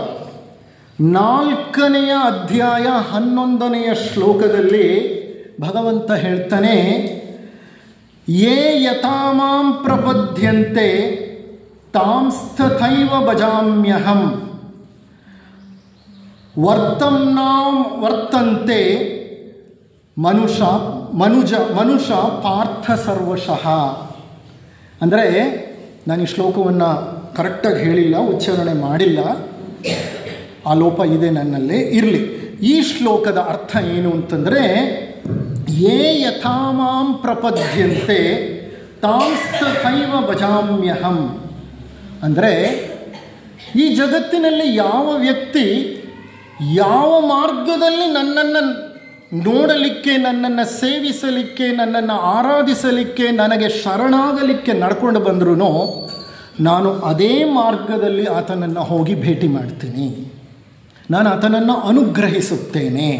4ನೇ ಅಧ್ಯಾಯ 11ನೇ ಶ್ಲೋಕದಲ್ಲಿ ಭಗವಂತ ಹೇಳ್ತಾನೆ, ಯೇ ಯಥಾಮಾಂ ಪ್ರಪದ್ಯಂತೆ ತಾಂಸ್ತಥೈವ ಭಜಾಮ್ಯಹಂ ವರ್ತಂತೆ ಮನುಜ ಪಾರ್ಥ ಸರ್ವಶಃ. ಅಂದರೆ ನಾನು ಈ ಶ್ಲೋಕವನ್ನು ಕರೆಕ್ಟಾಗಿ ಹೇಳಿಲ್ಲ, ಉಚ್ಚಾರಣೆ ಮಾಡಿಲ್ಲ, ಆ ಲೋಪ ಇದೆ ನನ್ನಲ್ಲಿ, ಇರಲಿ. ಈ ಶ್ಲೋಕದ ಅರ್ಥ ಏನು ಅಂತಂದರೆ, ಯೇ ಯಥಾಮಾಂ ಪ್ರಪದ್ಯಂತೆ ತಾಂಸ್ತಥೈವ ಭಜಾಮ್ಯಹಂ. ಅಂದರೆ ಈ ಜಗತ್ತಿನಲ್ಲಿ ಯಾವ ವ್ಯಕ್ತಿ ಯಾವ ಮಾರ್ಗದಲ್ಲಿ ನನ್ನನ್ನು ನೋಡಲಿಕ್ಕೆ, ನನ್ನನ್ನು ಸೇವಿಸಲಿಕ್ಕೆ, ನನ್ನನ್ನು ಆರಾಧಿಸಲಿಕ್ಕೆ, ನನಗೆ ಶರಣಾಗಲಿಕ್ಕೆ ನಡ್ಕೊಂಡು ಬಂದ್ರೂ ನಾನು ಅದೇ ಮಾರ್ಗದಲ್ಲಿ ಆತನನ್ನು ಹೋಗಿ ಭೇಟಿ ಮಾಡ್ತೀನಿ. ನಾನು ಆತನನ್ನು ಅನುಗ್ರಹಿಸುತ್ತೇನೆ.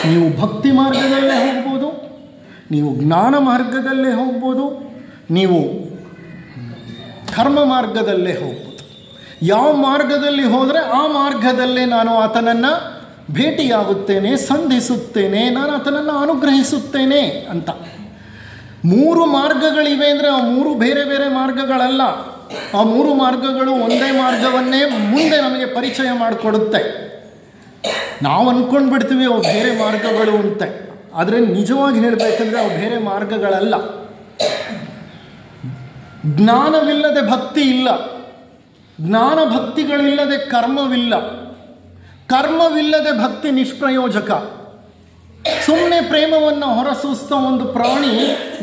ನೀವು ಭಕ್ತಿ ಮಾರ್ಗದಲ್ಲೇ ಹೋಗ್ಬೋದು, ನೀವು ಜ್ಞಾನ ಮಾರ್ಗದಲ್ಲೇ ಹೋಗ್ಬೋದು, ನೀವು ಕರ್ಮ ಮಾರ್ಗದಲ್ಲೇ ಹೋಗ್ಬೋದು. ಯಾವ ಮಾರ್ಗದಲ್ಲಿ ಹೋದರೆ ಆ ಮಾರ್ಗದಲ್ಲೇ ನಾನು ಆತನನ್ನು ಭೇಟಿಯಾಗುತ್ತೇನೆ, ಸಂಧಿಸುತ್ತೇನೆ, ನಾನು ಆತನನ್ನು ಅನುಗ್ರಹಿಸುತ್ತೇನೆ ಅಂತ. 3 ಮಾರ್ಗಗಳಿವೆ ಅಂದರೆ ಆ 3 ಬೇರೆ ಬೇರೆ ಮಾರ್ಗಗಳಲ್ಲ. ಆ 3 ಮಾರ್ಗಗಳು ಒಂದೇ ಮಾರ್ಗವನ್ನೇ ಮುಂದೆ ನಮಗೆ ಪರಿಚಯ ಮಾಡಿಕೊಡುತ್ತೆ. ನಾವು ಅಂದ್ಕೊಂಡು ಬಿಡ್ತೀವಿ ಅವು ಬೇರೆ ಮಾರ್ಗಗಳು ಅಂತ, ಆದರೆ ನಿಜವಾಗಿ ಹೇಳಬೇಕಂದ್ರೆ ಅವು ಬೇರೆ ಮಾರ್ಗಗಳಲ್ಲ. ಜ್ಞಾನವಿಲ್ಲದೆ ಭಕ್ತಿ ಇಲ್ಲ, ಜ್ಞಾನ ಭಕ್ತಿಗಳಿಲ್ಲದೆ ಕರ್ಮವಿಲ್ಲ, ಕರ್ಮವಿಲ್ಲದೆ ಭಕ್ತಿ ನಿಷ್ಪ್ರಯೋಜಕ. ಸುಮ್ಮನೆ ಪ್ರೇಮವನ್ನು ಹೊರಸೂಸ್ತಾ ಒಂದು ಪ್ರಾಣಿ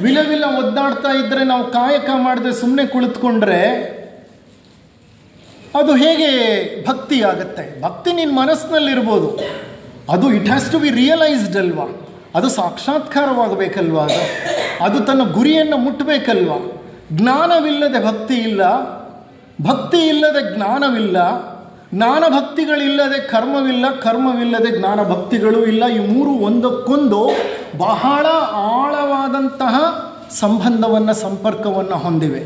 ವಿಲವಿಲ ಒದ್ದಾಡ್ತಾ ಇದ್ದರೆ ನಾವು ಕಾಯಕ ಮಾಡದೆ ಸುಮ್ಮನೆ ಕುಳಿತುಕೊಂಡ್ರೆ ಅದು ಹೇಗೆ ಭಕ್ತಿ ಆಗುತ್ತೆ? ಭಕ್ತಿ ನಿನ್ನ ಮನಸ್ಸಿನಲ್ಲಿರ್ಬೋದು, ಅದು it has to be realised ಅಲ್ವಾ, ಅದು ಸಾಕ್ಷಾತ್ಕಾರವಾಗಬೇಕಲ್ವಾ, ಅದು ತನ್ನ ಗುರಿಯನ್ನು ಮುಟ್ಟಬೇಕಲ್ವಾ. ಜ್ಞಾನವಿಲ್ಲದೆ ಭಕ್ತಿ ಇಲ್ಲ, ಭಕ್ತಿ ಇಲ್ಲದೆ ಜ್ಞಾನವಿಲ್ಲ, ಜ್ಞಾನ ಭಕ್ತಿಗಳಿಲ್ಲದೆ ಕರ್ಮವಿಲ್ಲ, ಕರ್ಮವಿಲ್ಲದೆ ಜ್ಞಾನ ಭಕ್ತಿಗಳು ಇಲ್ಲ. ಈ 3 ಒಂದಕ್ಕೊಂದು ಬಹಳ ಆಳವಾದಂತಹ ಸಂಬಂಧವನ್ನು, ಸಂಪರ್ಕವನ್ನು ಹೊಂದಿವೆ.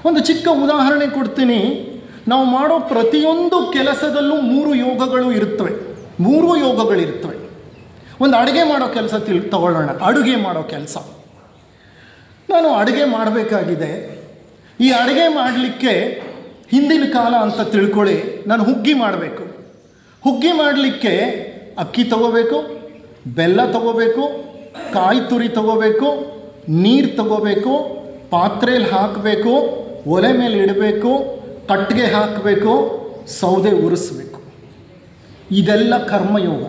ಒಂದು ಚಿಕ್ಕ ಉದಾಹರಣೆ ಕೊಡ್ತೀನಿ. ನಾವು ಮಾಡೋ ಪ್ರತಿಯೊಂದು ಕೆಲಸದಲ್ಲೂ 3 ಯೋಗಗಳು ಇರುತ್ತವೆ, 3 ಯೋಗಗಳಿರ್ತವೆ. ಒಂದು ಅಡುಗೆ ಮಾಡೋ ಕೆಲಸ ತಗೊಳ್ಳೋಣ. ಅಡುಗೆ ಮಾಡೋ ಕೆಲಸ, ನಾನು ಅಡುಗೆ ಮಾಡಬೇಕಾಗಿದೆ. ಈ ಅಡುಗೆ ಮಾಡಲಿಕ್ಕೆ ಹಿಂದಿನ ಕಾಲ ಅಂತ ತಿಳ್ಕೊಳ್ಳಿ, ನಾನು ಹುಗ್ಗಿ ಮಾಡಬೇಕು. ಹುಗ್ಗಿ ಮಾಡಲಿಕ್ಕೆ ಅಕ್ಕಿ ತಗೋಬೇಕು, ಬೆಲ್ಲ ತಗೋಬೇಕು, ಕಾಯಿ ತುರಿ ತಗೋಬೇಕು, ನೀರು ತಗೋಬೇಕು, ಪಾತ್ರೆಯಲ್ಲಿ ಹಾಕಬೇಕು, ಒಲೆ ಮೇಲೆ ಇಡಬೇಕು, ಕಟ್ಟಿಗೆ ಹಾಕಬೇಕು, ಸೌದೆ ಉರಿಸ್ಬೇಕು. ಇದೆಲ್ಲ ಕರ್ಮಯೋಗ.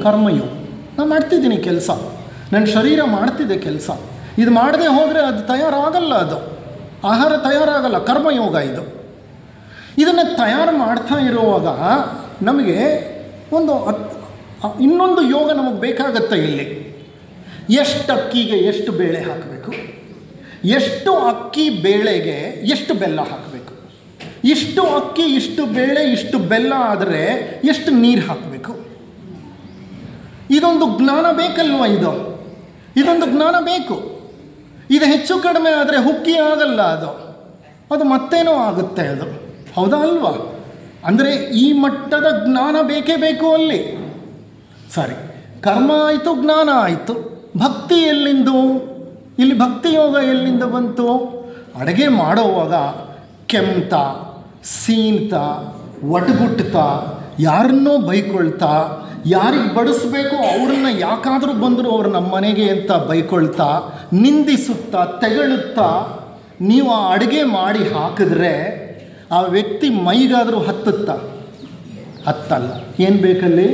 ಕರ್ಮಯೋಗ ನಾನು ಮಾಡ್ತಿದ್ದೀನಿ ಕೆಲಸ, ನನ್ನ ಶರೀರ ಮಾಡ್ತಿದ್ದೆ ಕೆಲಸ. ಇದು ಮಾಡದೆ ಹೋದರೆ ಅದು ತಯಾರಾಗಲ್ಲ, ಅದು ಆಹಾರ ತಯಾರಾಗಲ್ಲ. ಕರ್ಮಯೋಗ ಇದು. ಇದನ್ನು ತಯಾರು ಮಾಡ್ತಾ ಇರುವಾಗ ನಮಗೆ ಇನ್ನೊಂದು ಯೋಗ ನಮಗೆ ಬೇಕಾಗತ್ತೆ. ಇಲ್ಲಿ ಎಷ್ಟು ಅಕ್ಕಿಗೆ ಎಷ್ಟು ಬೇಳೆ ಹಾಕಬೇಕು, ಎಷ್ಟು ಅಕ್ಕಿ ಬೇಳೆಗೆ ಎಷ್ಟು ಬೆಲ್ಲ ಹಾಕಬೇಕು, ಇಷ್ಟು ಅಕ್ಕಿ ಇಷ್ಟು ಬೇಳೆ ಇಷ್ಟು ಬೆಲ್ಲ ಆದರೆ ಎಷ್ಟು ನೀರು ಹಾಕಬೇಕು. ಇದೊಂದು ಜ್ಞಾನ ಬೇಕಲ್ವ? ಇದೊಂದು ಜ್ಞಾನ ಬೇಕು. ಇದು ಹೆಚ್ಚು ಕಡಿಮೆ ಆದರೆ ಹುಗ್ಗಿ ಆಗಲ್ಲ, ಅದು ಮತ್ತೇನೋ ಆಗುತ್ತೆ. ಅದು ಹೌದಾ ಅಲ್ವಾ? ಅಂದರೆ ಈ ಮಟ್ಟದ ಜ್ಞಾನ ಬೇಕೇ ಬೇಕು ಅಲ್ಲಿ. ಸರಿ, ಕರ್ಮ ಆಯಿತು, ಜ್ಞಾನ ಆಯಿತು. ಭಕ್ತಿ ಎಲ್ಲಿಂದು? ಇಲ್ಲಿ ಭಕ್ತಿ ಯೋಗ ಎಲ್ಲಿಂದ ಬಂತು? ಅಡುಗೆ ಮಾಡೋವಾಗ ಕೆಮ್ತಾ, ಸೀನ್ತಾ, ಒಟಗುಟ್ತಾ, ಯಾರನ್ನೋ ಬೈಕೊಳ್ತಾ, ಯಾರಿಗೆ ಬಡಿಸ್ಬೇಕು ಅವ್ರನ್ನ ಯಾಕಾದರೂ ಬಂದರೂ ಅವ್ರು ನಮ್ಮ ಮನೆಗೆ ಅಂತ ಬೈಕೊಳ್ತಾ, ನಿಂದಿಸುತ್ತಾ, ತೆಗಳುತ್ತಾ ನೀವು ಆ ಅಡುಗೆ ಮಾಡಿ ಹಾಕಿದ್ರೆ ಆ ವ್ಯಕ್ತಿ ಮೈಗಾದರೂ ಹತ್ತುತ್ತಾ? ಹತ್ತಲ್ಲ. ಏನು ಬೇಕಲ್ಲಿ?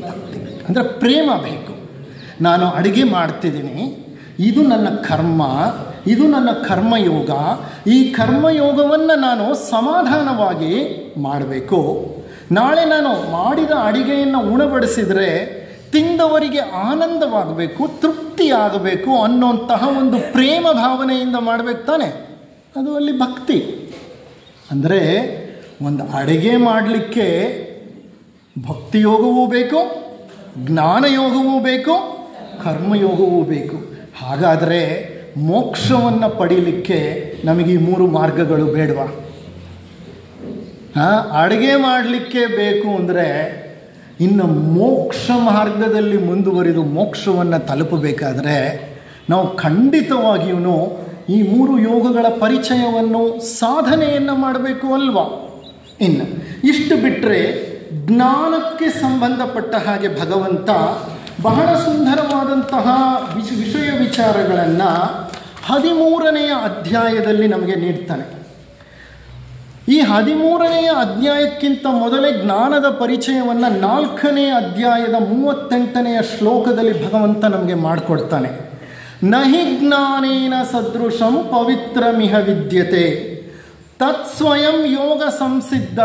ಭಕ್ತಿ ಬೇಕು, ಅಂದರೆ ಪ್ರೇಮ ಬೇಕು. ನಾನು ಅಡುಗೆ ಮಾಡ್ತಿದ್ದೀನಿ, ಇದು ನನ್ನ ಕರ್ಮ, ಇದು ನನ್ನ ಕರ್ಮಯೋಗ. ಈ ಕರ್ಮಯೋಗವನ್ನು ನಾನು ಸಮಾಧಾನವಾಗಿ ಮಾಡಬೇಕು. ನಾಳೆ ನಾನು ಮಾಡಿದ ಅಡಿಗೆಯನ್ನು ಉಣಬಡಿಸಿದರೆ ತಿಂದವರಿಗೆ ಆನಂದವಾಗಬೇಕು, ತೃಪ್ತಿಯಾಗಬೇಕು ಅನ್ನೋಂತಹ ಒಂದು ಪ್ರೇಮ ಭಾವನೆಯಿಂದ ಮಾಡಬೇಕು ತಾನೆ. ಅದು ಅಲ್ಲಿ ಭಕ್ತಿ. ಅಂದರೆ ಒಂದು ಅಡುಗೆ ಮಾಡಲಿಕ್ಕೆ ಭಕ್ತಿಯೋಗವೂ ಬೇಕು, ಜ್ಞಾನಯೋಗವೂ ಬೇಕು, ಕರ್ಮಯೋಗವೂ ಬೇಕು. ಹಾಗಾದರೆ ಮೋಕ್ಷವನ್ನು ಪಡೀಲಿಕ್ಕೆ ನಮಗೆ ಈ 3 ಮಾರ್ಗಗಳು ಬೇಡವಾ? ಅಡುಗೆ ಮಾಡಲಿಕ್ಕೆ ಬೇಕು ಅಂದರೆ ಇನ್ನು ಮೋಕ್ಷ ಮಾರ್ಗದಲ್ಲಿ ಮುಂದುವರಿದು ಮೋಕ್ಷವನ್ನು ತಲುಪಬೇಕಾದ್ರೆ ನಾವು ಖಂಡಿತವಾಗಿಯೂ ಈ 3 ಯೋಗಗಳ ಪರಿಚಯವನ್ನು, ಸಾಧನೆಯನ್ನು ಮಾಡಬೇಕು ಅಲ್ವಾ? ಇನ್ನು ಇಷ್ಟು ಬಿಟ್ಟರೆ ಜ್ಞಾನಕ್ಕೆ ಸಂಬಂಧಪಟ್ಟ ಹಾಗೆ ಭಗವಂತ ಬಹಳ ಸುಂದರವಾದಂತಹ ವಿಷಯ ವಿಚಾರಗಳನ್ನು 13ನೆಯ ಅಧ್ಯಾಯದಲ್ಲಿ ನಮಗೆ ನೀಡ್ತಾನೆ. ಈ 13ನೆಯ ಅಧ್ಯಾಯಕ್ಕಿಂತ ಮೊದಲೇ ಜ್ಞಾನದ ಪರಿಚಯವನ್ನು 4ನೇ ಅಧ್ಯಾಯದ 38ನೆಯ ಶ್ಲೋಕದಲ್ಲಿ ಭಗವಂತ ನಮಗೆ ಮಾಡಿಕೊಡ್ತಾನೆ. ನಹಿ ಜ್ಞಾನೇನ ಸದೃಶಂ ಪವಿತ್ರಮಿಹ ವಿದ್ಯತೆ ತತ್ಸ್ವಯಂ ಯೋಗ ಸಂಸಿದ್ಧ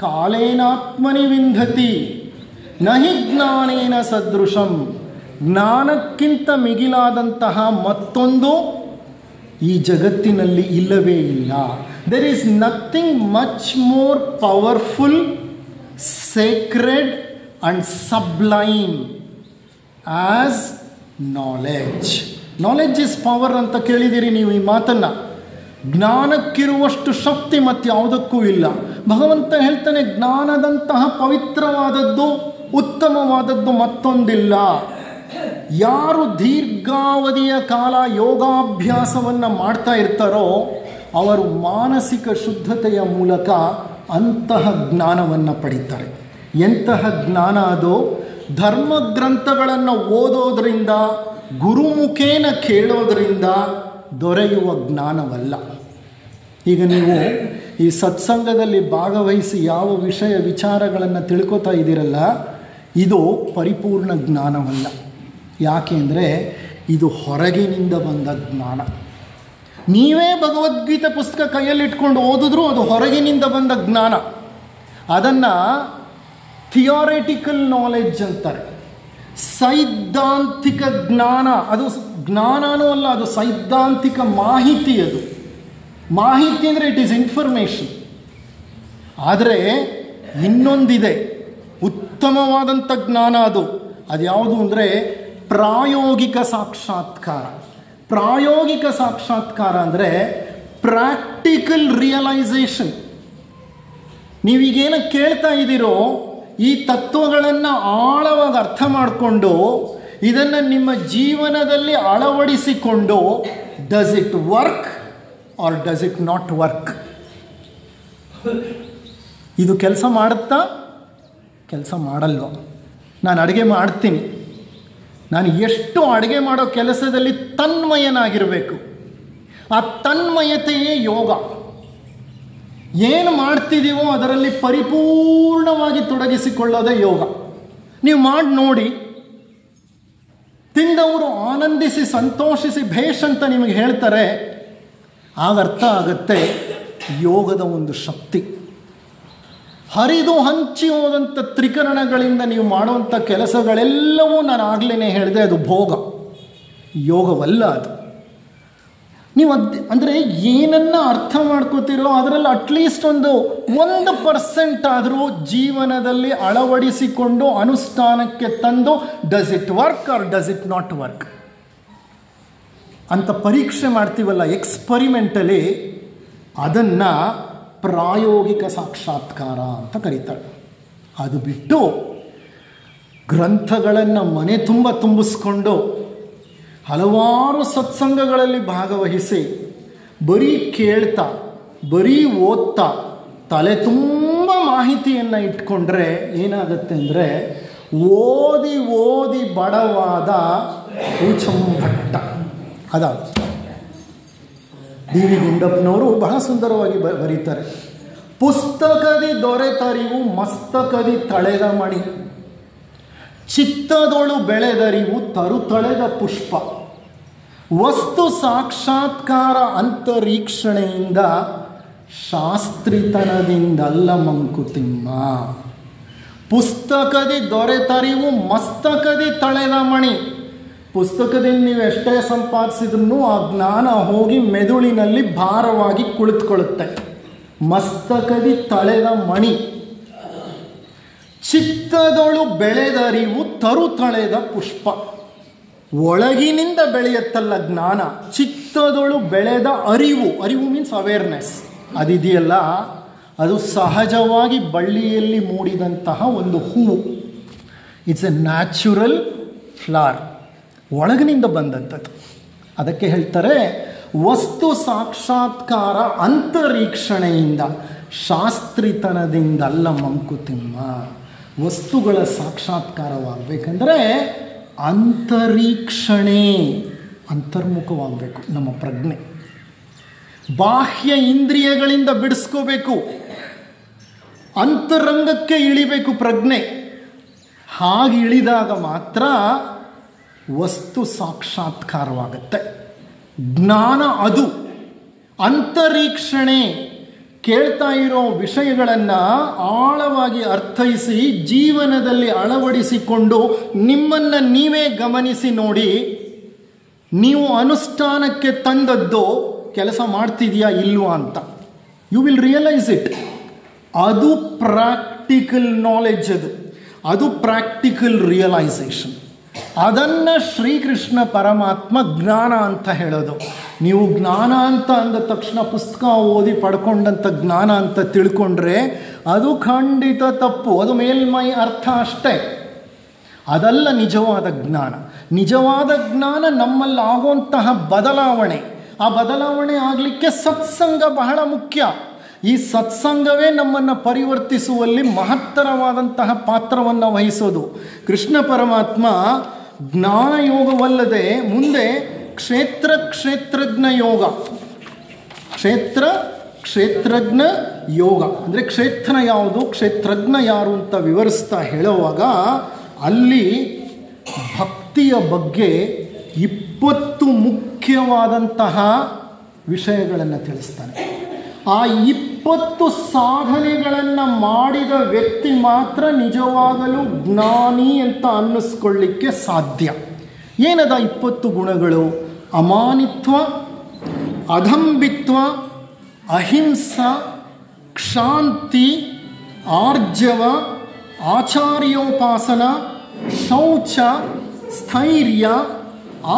ಕಾಲೇನಾತ್ಮನಿ ವಿಂಧತಿ ನಹಿ ಜ್ಞಾನೇನ ಸದೃಶಂ. ಜ್ಞಾನಕ್ಕಿಂತ ಮಿಗಿಲಾದಂತಹ ಮತ್ತೊಂದು ಈ ಜಗತ್ತಿನಲ್ಲಿ ಇಲ್ಲವೇ ಇಲ್ಲ. There is nothing much more powerful, sacred and sublime as knowledge. Knowledge is power ಅಂತ ಕೇಳಿದ್ದೀರಿ ನೀವು ಈ ಮಾತನ್ನು. ಜ್ಞಾನಕ್ಕಿರುವಷ್ಟು ಶಕ್ತಿ ಮತ್ತಾವುದಕ್ಕೂ ಇಲ್ಲ. ಭಗವಂತ ಹೇಳ್ತಾನೆ, ಜ್ಞಾನದಂತಹ ಪವಿತ್ರವಾದದ್ದು, ಉತ್ತಮವಾದದ್ದು ಮತ್ತೊಂದಿಲ್ಲ. ಯಾರು ದೀರ್ಘಾವಧಿಯ ಕಾಲ ಯೋಗಾಭ್ಯಾಸವನ್ನು ಮಾಡ್ತಾ ಇರ್ತಾರೋ ಅವರು ಮಾನಸಿಕ ಶುದ್ಧತೆಯ ಮೂಲಕ ಅಂತಹ ಜ್ಞಾನವನ್ನು ಪಡೀತಾರೆ. ಎಂತಹ ಜ್ಞಾನ ಅದು? ಧರ್ಮಗ್ರಂಥಗಳನ್ನು ಓದೋದ್ರಿಂದ, ಗುರುಮುಖೇನ ಕೇಳೋದ್ರಿಂದ ದೊರೆಯುವ ಜ್ಞಾನವಲ್ಲ. ಈಗ ನೀವು ಈ ಸತ್ಸಂಗದಲ್ಲಿ ಭಾಗವಹಿಸಿ ಯಾವ ವಿಷಯ ವಿಚಾರಗಳನ್ನು ತಿಳ್ಕೊತಾ ಇದ್ದೀರಲ್ಲ, ಇದು ಪರಿಪೂರ್ಣ ಜ್ಞಾನವಲ್ಲ. ಯಾಕೆ ಅಂದರೆ ಇದು ಹೊರಗಿನಿಂದ ಬಂದ ಜ್ಞಾನ. ನೀವೇ ಭಗವದ್ಗೀತೆ ಪುಸ್ತಕ ಕೈಯಲ್ಲಿಟ್ಕೊಂಡು ಓದಿದ್ರೂ ಅದು ಹೊರಗಿನಿಂದ ಬಂದ ಜ್ಞಾನ. ಅದನ್ನು ಥಿಯಾರಿಟಿಕಲ್ ನಾಲೆಡ್ಜ್ ಅಂತಾರೆ, ಸೈದ್ಧಾಂತಿಕ ಜ್ಞಾನ. ಅದು ಜ್ಞಾನನೂ ಅಲ್ಲ, ಅದು ಸೈದ್ಧಾಂತಿಕ ಮಾಹಿತಿ. ಅದು ಮಾಹಿತಿ ಅಂದರೆ ಇಟ್ ಈಸ್ ಇನ್ಫಾರ್ಮೇಷನ್. ಆದರೆ ಇನ್ನೊಂದಿದೆ, ಉತ್ತಮವಾದಂಥ ಜ್ಞಾನ. ಅದು ಯಾವುದು ಅಂದರೆ ಪ್ರಾಯೋಗಿಕ ಸಾಕ್ಷಾತ್ಕಾರ. ಪ್ರಾಯೋಗಿಕ ಸಾಕ್ಷಾತ್ಕಾರ ಅಂದರೆ ಪ್ರಾಕ್ಟಿಕಲ್ ರಿಯಲೈಸೇಷನ್. ನೀವೀಗೇನು ಕೇಳ್ತಾ ಇದ್ದೀರೋ ಈ ತತ್ವಗಳನ್ನು ಆಳವಾಗಿ ಅರ್ಥ ಮಾಡಿಕೊಂಡು ಇದನ್ನು ನಿಮ್ಮ ಜೀವನದಲ್ಲಿ ಅಳವಡಿಸಿಕೊಂಡು, does it work or does it not work? ಇದು ಕೆಲಸ ಮಾಡುತ್ತಾ, ಕೆಲಸ ಮಾಡಲ್ವ? ನಾನು ಅಡುಗೆ ಮಾಡ್ತೀನಿ, ನಾನು ಎಷ್ಟು ಅಡುಗೆ ಮಾಡೋ ಕೆಲಸದಲ್ಲಿ ತನ್ಮಯನಾಗಿರಬೇಕು. ಆ ತನ್ಮಯತೆಯೇ ಯೋಗ. ಏನು ಮಾಡ್ತಿದ್ದೀವೋ ಅದರಲ್ಲಿ ಪರಿಪೂರ್ಣವಾಗಿ ತೊಡಗಿಸಿಕೊಳ್ಳೋದೇ ಯೋಗ. ನೀವು ಮಾಡಿ ನೋಡಿ, ತಿಂದವರು ಆನಂದಿಸಿ ಸಂತೋಷಿಸಿ ಭೇಷ್ ಅಂತ ನಿಮಗೆ ಹೇಳ್ತಾರೆ, ಆಗ ಅರ್ಥ ಆಗುತ್ತೆ ಯೋಗದ ಒಂದು ಶಕ್ತಿ. ಹರಿದು ಹಂಚಿ ಹೋದಂಥ ತ್ರಿಕರಣಗಳಿಂದ ನೀವು ಮಾಡುವಂಥ ಕೆಲಸಗಳೆಲ್ಲವೂ ನಾನು ಆಗಲೇ ಹೇಳಿದೆ, ಅದು ಭೋಗ, ಯೋಗವಲ್ಲ ಅದು. ನೀವು ಅಂದರೆ ಏನನ್ನು ಅರ್ಥ ಮಾಡ್ಕೋತಿರೋ ಅದರಲ್ಲಿ ಅಟ್ಲೀಸ್ಟ್ 1% ಆದರೂ ಜೀವನದಲ್ಲಿ ಅಳವಡಿಸಿಕೊಂಡು ಅನುಷ್ಠಾನಕ್ಕೆ ತಂದು does it work or does it not work ಅಂತ ಪರೀಕ್ಷೆ ಮಾಡ್ತೀವಲ್ಲ ಎಕ್ಸ್ಪರಿಮೆಂಟಲಿ, ಅದನ್ನು ಪ್ರಾಯೋಗಿಕ ಸಾಕ್ಷಾತ್ಕಾರ ಅಂತ ಕರೀತಾರೆ. ಅದು ಬಿಟ್ಟು ಗ್ರಂಥಗಳನ್ನು ಮನೆ ತುಂಬ ತುಂಬಿಸ್ಕೊಂಡು ಹಲವಾರು ಸತ್ಸಂಗಗಳಲ್ಲಿ ಭಾಗವಹಿಸಿ ಬರೀ ಕೇಳ್ತಾ ಬರೀ ಓದ್ತಾ ತಲೆ ತುಂಬ ಮಾಹಿತಿಯನ್ನು ಇಟ್ಕೊಂಡ್ರೆ ಏನಾಗುತ್ತೆ ಅಂದರೆ ಓದಿ ಓದಿ ಬಡವಾದ ಉಚಂಭಟ್ಟ. ಅದಾದ ಡಿ ವಿ ಗುಂಡಪ್ಪನವರು ಬಹಳ ಸುಂದರವಾಗಿ ಬರೀತಾರೆ, ಪುಸ್ತಕದಿ ದೊರೆತರಿವು ಮಸ್ತಕದಿ ತಳೆದ ಮಣಿ, ಚಿತ್ತದೊಳು ಬೆಳೆದರಿವು ತರುತಳೆದ ಪುಷ್ಪ, ವಸ್ತು ಸಾಕ್ಷಾತ್ಕಾರ ಅಂತರೀಕ್ಷಣೆಯಿಂದ ಶಾಸ್ತ್ರಿತನದಿಂದಲ್ಲ ಮಂಕುತಿಮ್ಮ. ಪುಸ್ತಕದಿ ದೊರೆತರಿವು ಮಸ್ತಕದಿ ತಳೆದ ಮಣಿ. ಪುಸ್ತಕದಿಂದ ನೀವು ಎಷ್ಟೇ ಸಂಪಾದಿಸಿದ್ರೂ ಆ ಜ್ಞಾನ ಹೋಗಿ ಮೆದುಳಿನಲ್ಲಿ ಭಾರವಾಗಿ ಕುಳಿತುಕೊಳ್ಳುತ್ತೆ. ಮಸ್ತಕದಿ ತಳೆದ ಮಣಿ. ಚಿತ್ತದೊಳು ಬೆಳೆದರಿವು ತರುತಳೆದ ಪುಷ್ಪ. ಒಳಗಿನಿಂದ ಬೆಳೆಯುತ್ತಲ್ಲ ಜ್ಞಾನ, ಚಿತ್ತದೊಳು ಬೆಳೆದ ಅರಿವು. ಅರಿವು ಮೀನ್ಸ್ ಅವೇರ್ನೆಸ್. ಅದಿದೆಯಲ್ಲ, ಅದು ಸಹಜವಾಗಿ ಬಳ್ಳಿಯಲ್ಲಿ ಮೂಡಿದಂತಹ ಒಂದು ಹೂವು. ಇಟ್ಸ್ ಎ ನ್ಯಾಚುರಲ್ ಫ್ಲವರ್, ಒಳಗಿನಿಂದ ಬಂದಂಥದ್ದು. ಅದಕ್ಕೆ ಹೇಳ್ತಾರೆ ವಸ್ತು ಸಾಕ್ಷಾತ್ಕಾರ ಅಂತರೀಕ್ಷಣೆಯಿಂದ ಶಾಸ್ತ್ರಿತನದಿಂದಲ್ಲ ಮಂಕುತಿಮ್ಮ. ವಸ್ತುಗಳ ಸಾಕ್ಷಾತ್ಕಾರವಾಗಬೇಕಂದ್ರೆ ಅಂತರೀಕ್ಷಣೆ, ಅಂತರ್ಮುಖವಾಗಬೇಕು ನಮ್ಮ ಪ್ರಜ್ಞೆ. ಬಾಹ್ಯ ಇಂದ್ರಿಯಗಳಿಂದ ಬಿಡಿಸ್ಕೋಬೇಕು, ಅಂತರಂಗಕ್ಕೆ ಇಳಿಬೇಕು ಪ್ರಜ್ಞೆ. ಹಾಗೆ ಇಳಿದಾಗ ಮಾತ್ರ ವಸ್ತು ಸಾಕ್ಷಾತ್ಕಾರವಾಗುತ್ತೆ. ಜ್ಞಾನ ಅದು. ಅಂತರೀಕ್ಷಣೆ ಕೇಳ್ತಾ ಇರೋ ವಿಷಯಗಳನ್ನು ಆಳವಾಗಿ ಅರ್ಥೈಸಿ ಜೀವನದಲ್ಲಿ ಅಳವಡಿಸಿಕೊಂಡು ನಿಮ್ಮನ್ನು ನೀವೇ ಗಮನಿಸಿ ನೋಡಿ, ನೀವು ಅನುಷ್ಠಾನಕ್ಕೆ ತಂದದ್ದು ಕೆಲಸ ಮಾಡ್ತಿದೆಯಾ ಇಲ್ವಾ ಅಂತ. You will realise it. ಅದು ಪ್ರಾಕ್ಟಿಕಲ್ ನಾಲೆಡ್ಜ್, ಅದು ಪ್ರಾಕ್ಟಿಕಲ್ ರಿಯಲೈಸೇಷನ್. ಅದನ್ನು ಶ್ರೀಕೃಷ್ಣ ಪರಮಾತ್ಮ ಜ್ಞಾನ ಅಂತ ಹೇಳೋದು. ನೀವು ಜ್ಞಾನ ಅಂತ ಅಂದ ತಕ್ಷಣ ಪುಸ್ತಕ ಓದಿ ಪಡ್ಕೊಂಡಂಥ ಜ್ಞಾನ ಅಂತ ತಿಳ್ಕೊಂಡ್ರೆ ಅದು ಖಂಡಿತ ತಪ್ಪು. ಅದು ಮೇಲ್ಮೈ ಅರ್ಥ ಅಷ್ಟೇ, ಅದಲ್ಲ ನಿಜವಾದ ಜ್ಞಾನ. ನಿಜವಾದ ಜ್ಞಾನ ನಮ್ಮಲ್ಲಿ ಆಗುವಂತಹ ಬದಲಾವಣೆ. ಆ ಬದಲಾವಣೆ ಆಗಲಿಕ್ಕೆ ಸತ್ಸಂಗ ಬಹಳ ಮುಖ್ಯ. ಈ ಸತ್ಸಂಗವೇ ನಮ್ಮನ್ನು ಪರಿವರ್ತಿಸುವಲ್ಲಿ ಮಹತ್ತರವಾದಂತಹ ಪಾತ್ರವನ್ನು ವಹಿಸೋದು. ಕೃಷ್ಣ ಪರಮಾತ್ಮ ಜ್ಞಾನ ಯೋಗವಲ್ಲದೆ ಮುಂದೆ ಕ್ಷೇತ್ರಜ್ಞ ಯೋಗ, ಕ್ಷೇತ್ರಜ್ಞ ಯೋಗ ಅಂದರೆ ಕ್ಷೇತ್ರ ಯಾವುದು, ಕ್ಷೇತ್ರಜ್ಞ ಯಾರು ಅಂತ ವಿವರಿಸ್ತಾ ಹೇಳುವಾಗ ಅಲ್ಲಿ ಭಕ್ತಿಯ ಬಗ್ಗೆ 20 ಮುಖ್ಯವಾದಂತಹ ವಿಷಯಗಳನ್ನು ತಿಳಿಸ್ತಾನೆ. ಆ 20 ಸಾಧನೆಗಳನ್ನು ಮಾಡಿದ ವ್ಯಕ್ತಿ ಮಾತ್ರ ನಿಜವಾಗಲೂ ಜ್ಞಾನಿ ಅಂತ ಅನ್ನಿಸ್ಕೊಳ್ಳಿಕ್ಕೆ ಸಾಧ್ಯ. ಏನದ 20 ಗುಣಗಳು? ಅಮಾನಿತ್ವ, ಅಧಂಬಿತ್ವ, ಅಹಿಂಸಾ, ಕ್ಷಾಂತಿ, ಆರ್ಜವ, ಆಚಾರ್ಯೋಪಾಸನ, ಶೌಚ, ಸ್ಥೈರ್ಯ,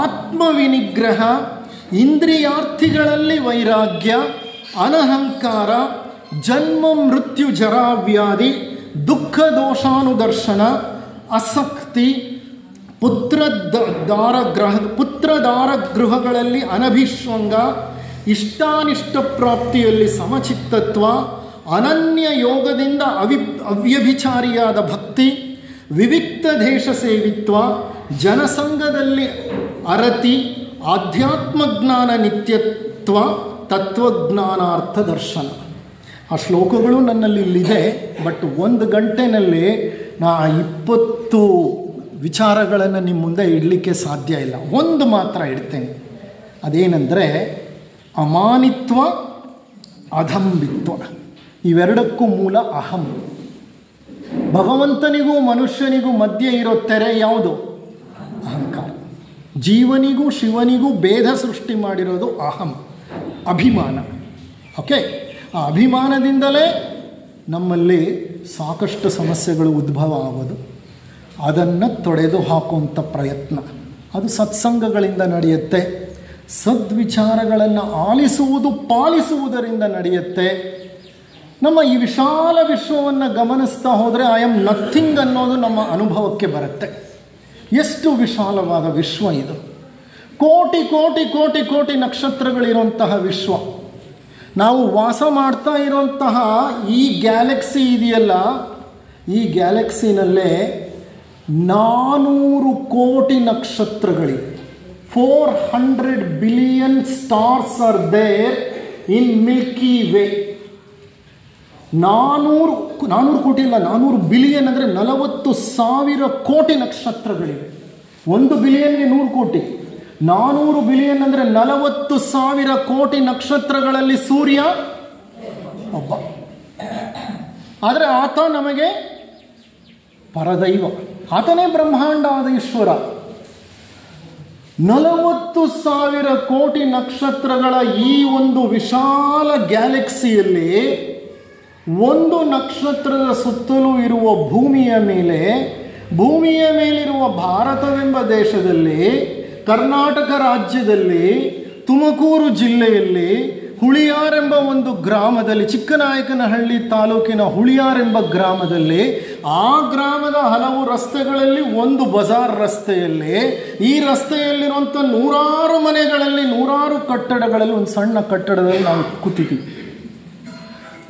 ಆತ್ಮವಿನಿಗ್ರಹ, ಇಂದ್ರಿಯಾರ್ಥಿಗಳಲ್ಲಿ ವೈರಾಗ್ಯ, ಅನಹಂಕಾರ, ಜನ್ಮ ಮೃತ್ಯು ಜರಾವ್ಯಾಧಿ, ದುಃಖ ದೋಷಾನುದರ್ಶನ, ಅಸಕ್ತಿ, ಪುತ್ರದಾರಗೃಹಗಳಲ್ಲಿ ಅನಭಿಶ್ವಂಗ, ಇಷ್ಟಾನಿಷ್ಟ ಪ್ರಾಪ್ತಿಯಲ್ಲಿ ಸಮಚಿತ್ತತ್ವ, ಅನನ್ಯ ಯೋಗದಿಂದ ಅವ್ಯಭಿಚಾರಿಯಾದ ಭಕ್ತಿ, ವಿವಿಕ್ತ ದೇಶ ಸೇವಿತ್ವ, ಜನಸಂಘದಲ್ಲಿ ಅರತಿ, ಆಧ್ಯಾತ್ಮಜ್ಞಾನ ನಿತ್ಯತ್ವ, ತತ್ವಜ್ಞಾನಾರ್ಥ ದರ್ಶನ. ಆ ಶ್ಲೋಕಗಳು ನನ್ನಲ್ಲಿ ಇಲ್ಲಿದೆ. ಬಟ್ 1 ಗಂಟೆನಲ್ಲಿ ನಾ 20 ವಿಚಾರಗಳನ್ನು ನಿಮ್ಮ ಮುಂದೆ ಇಡಲಿಕ್ಕೆ ಸಾಧ್ಯ ಇಲ್ಲ. ಒಂದು ಮಾತ್ರ ಇಡ್ತೇನೆ. ಅದೇನೆಂದರೆ ಅಮಾನಿತ್ವ, ಅಧಂಬಿತ್ವ. ಇವೆರಡಕ್ಕೂ ಮೂಲ ಅಹಂ. ಭಗವಂತನಿಗೂ ಮನುಷ್ಯನಿಗೂ ಮಧ್ಯೆ ಇರೋ ತೆರೆ ಯಾವುದು? ಅಹಂಕಾರ. ಜೀವನಿಗೂ ಶಿವನಿಗೂ ಭೇದ ಸೃಷ್ಟಿ ಮಾಡಿರೋದು ಅಹಂ, ಅಭಿಮಾನ. ಓಕೆ, ಆ ಅಭಿಮಾನದಿಂದಲೇ ನಮ್ಮಲ್ಲಿ ಸಾಕಷ್ಟು ಸಮಸ್ಯೆಗಳು ಉದ್ಭವ ಆಗೋದು. ಅದನ್ನು ತೊಡೆದು ಹಾಕುವಂಥ ಪ್ರಯತ್ನ ಅದು ಸತ್ಸಂಗಗಳಿಂದ ನಡೆಯುತ್ತೆ. ಸದ್ವಿಚಾರಗಳನ್ನು ಆಲಿಸುವುದು, ಪಾಲಿಸುವುದರಿಂದ ನಡೆಯುತ್ತೆ. ನಮ್ಮ ಈ ವಿಶಾಲ ವಿಶ್ವವನ್ನು ಗಮನಿಸ್ತಾ ಹೋದರೆ ಐ ಆಮ್ ನಥಿಂಗ್ ಅನ್ನೋದು ನಮ್ಮ ಅನುಭವಕ್ಕೆ ಬರುತ್ತೆ. ಎಷ್ಟು ವಿಶಾಲವಾದ ವಿಶ್ವ ಇದು! ಕೋಟಿ ಕೋಟಿ ಕೋಟಿ ಕೋಟಿ ನಕ್ಷತ್ರಗಳಿರುವಂತಹ ವಿಶ್ವ. ನಾವು ವಾಸ ಮಾಡ್ತಾ ಇರುವಂತಹ ಈ ಗ್ಯಾಲಕ್ಸಿ ಇದೆಯಲ್ಲ, ಈ ಗ್ಯಾಲಕ್ಸಿನಲ್ಲೇ 400 ಕೋಟಿ ನಕ್ಷತ್ರಗಳಿವೆ. 400 billion stars are there in Milky Way. 400 ಕೋಟಿ ಇಲ್ಲ, 400 ಬಿಲಿಯನ್ ಅಂದರೆ 40,000 ಕೋಟಿ ನಕ್ಷತ್ರಗಳಿವೆ. 1 ಬಿಲಿಯನ್ಗೆ 100 ಕೋಟಿ, 400 ಬಿಲಿಯನ್ ಅಂದರೆ 40,000 ಕೋಟಿ ನಕ್ಷತ್ರಗಳಲ್ಲಿ ಸೂರ್ಯ ಒಬ್ಬ. ಆದರೆ ಆತ ನಮಗೆ ಪರದೈವ, ಆತನೇ ಬ್ರಹ್ಮಾಂಡ ಆದ ಈಶ್ವರ. 40,000 ಕೋಟಿ ನಕ್ಷತ್ರಗಳ ಈ ಒಂದು ವಿಶಾಲ ಗ್ಯಾಲಕ್ಸಿಯಲ್ಲಿ ಒಂದು ನಕ್ಷತ್ರದ ಸುತ್ತಲೂ ಇರುವ ಭೂಮಿಯ ಮೇಲಿರುವ ಭಾರತವೆಂಬ ದೇಶದಲ್ಲಿ, ಕರ್ನಾಟಕ ರಾಜ್ಯದಲ್ಲಿ, ತುಮಕೂರು ಜಿಲ್ಲೆಯಲ್ಲಿ ಹುಳಿಯಾರೆಂಬ ಒಂದು ಗ್ರಾಮದಲ್ಲಿ, ಚಿಕ್ಕನಾಯಕನಹಳ್ಳಿ ತಾಲೂಕಿನ ಹುಳಿಯಾರೆಂಬ ಗ್ರಾಮದಲ್ಲಿ, ಆ ಗ್ರಾಮದ ಹಲವು ರಸ್ತೆಗಳಲ್ಲಿ ಒಂದು ಬಜಾರ್ ರಸ್ತೆಯಲ್ಲಿ, ಈ ರಸ್ತೆಯಲ್ಲಿರುವಂಥ 100 ಮನೆಗಳಲ್ಲಿ, 100 ಕಟ್ಟಡಗಳಲ್ಲಿ ಒಂದು ಸಣ್ಣ ಕಟ್ಟಡದಲ್ಲಿ ನಾವು ಕೂತಿದ್ದೀವಿ.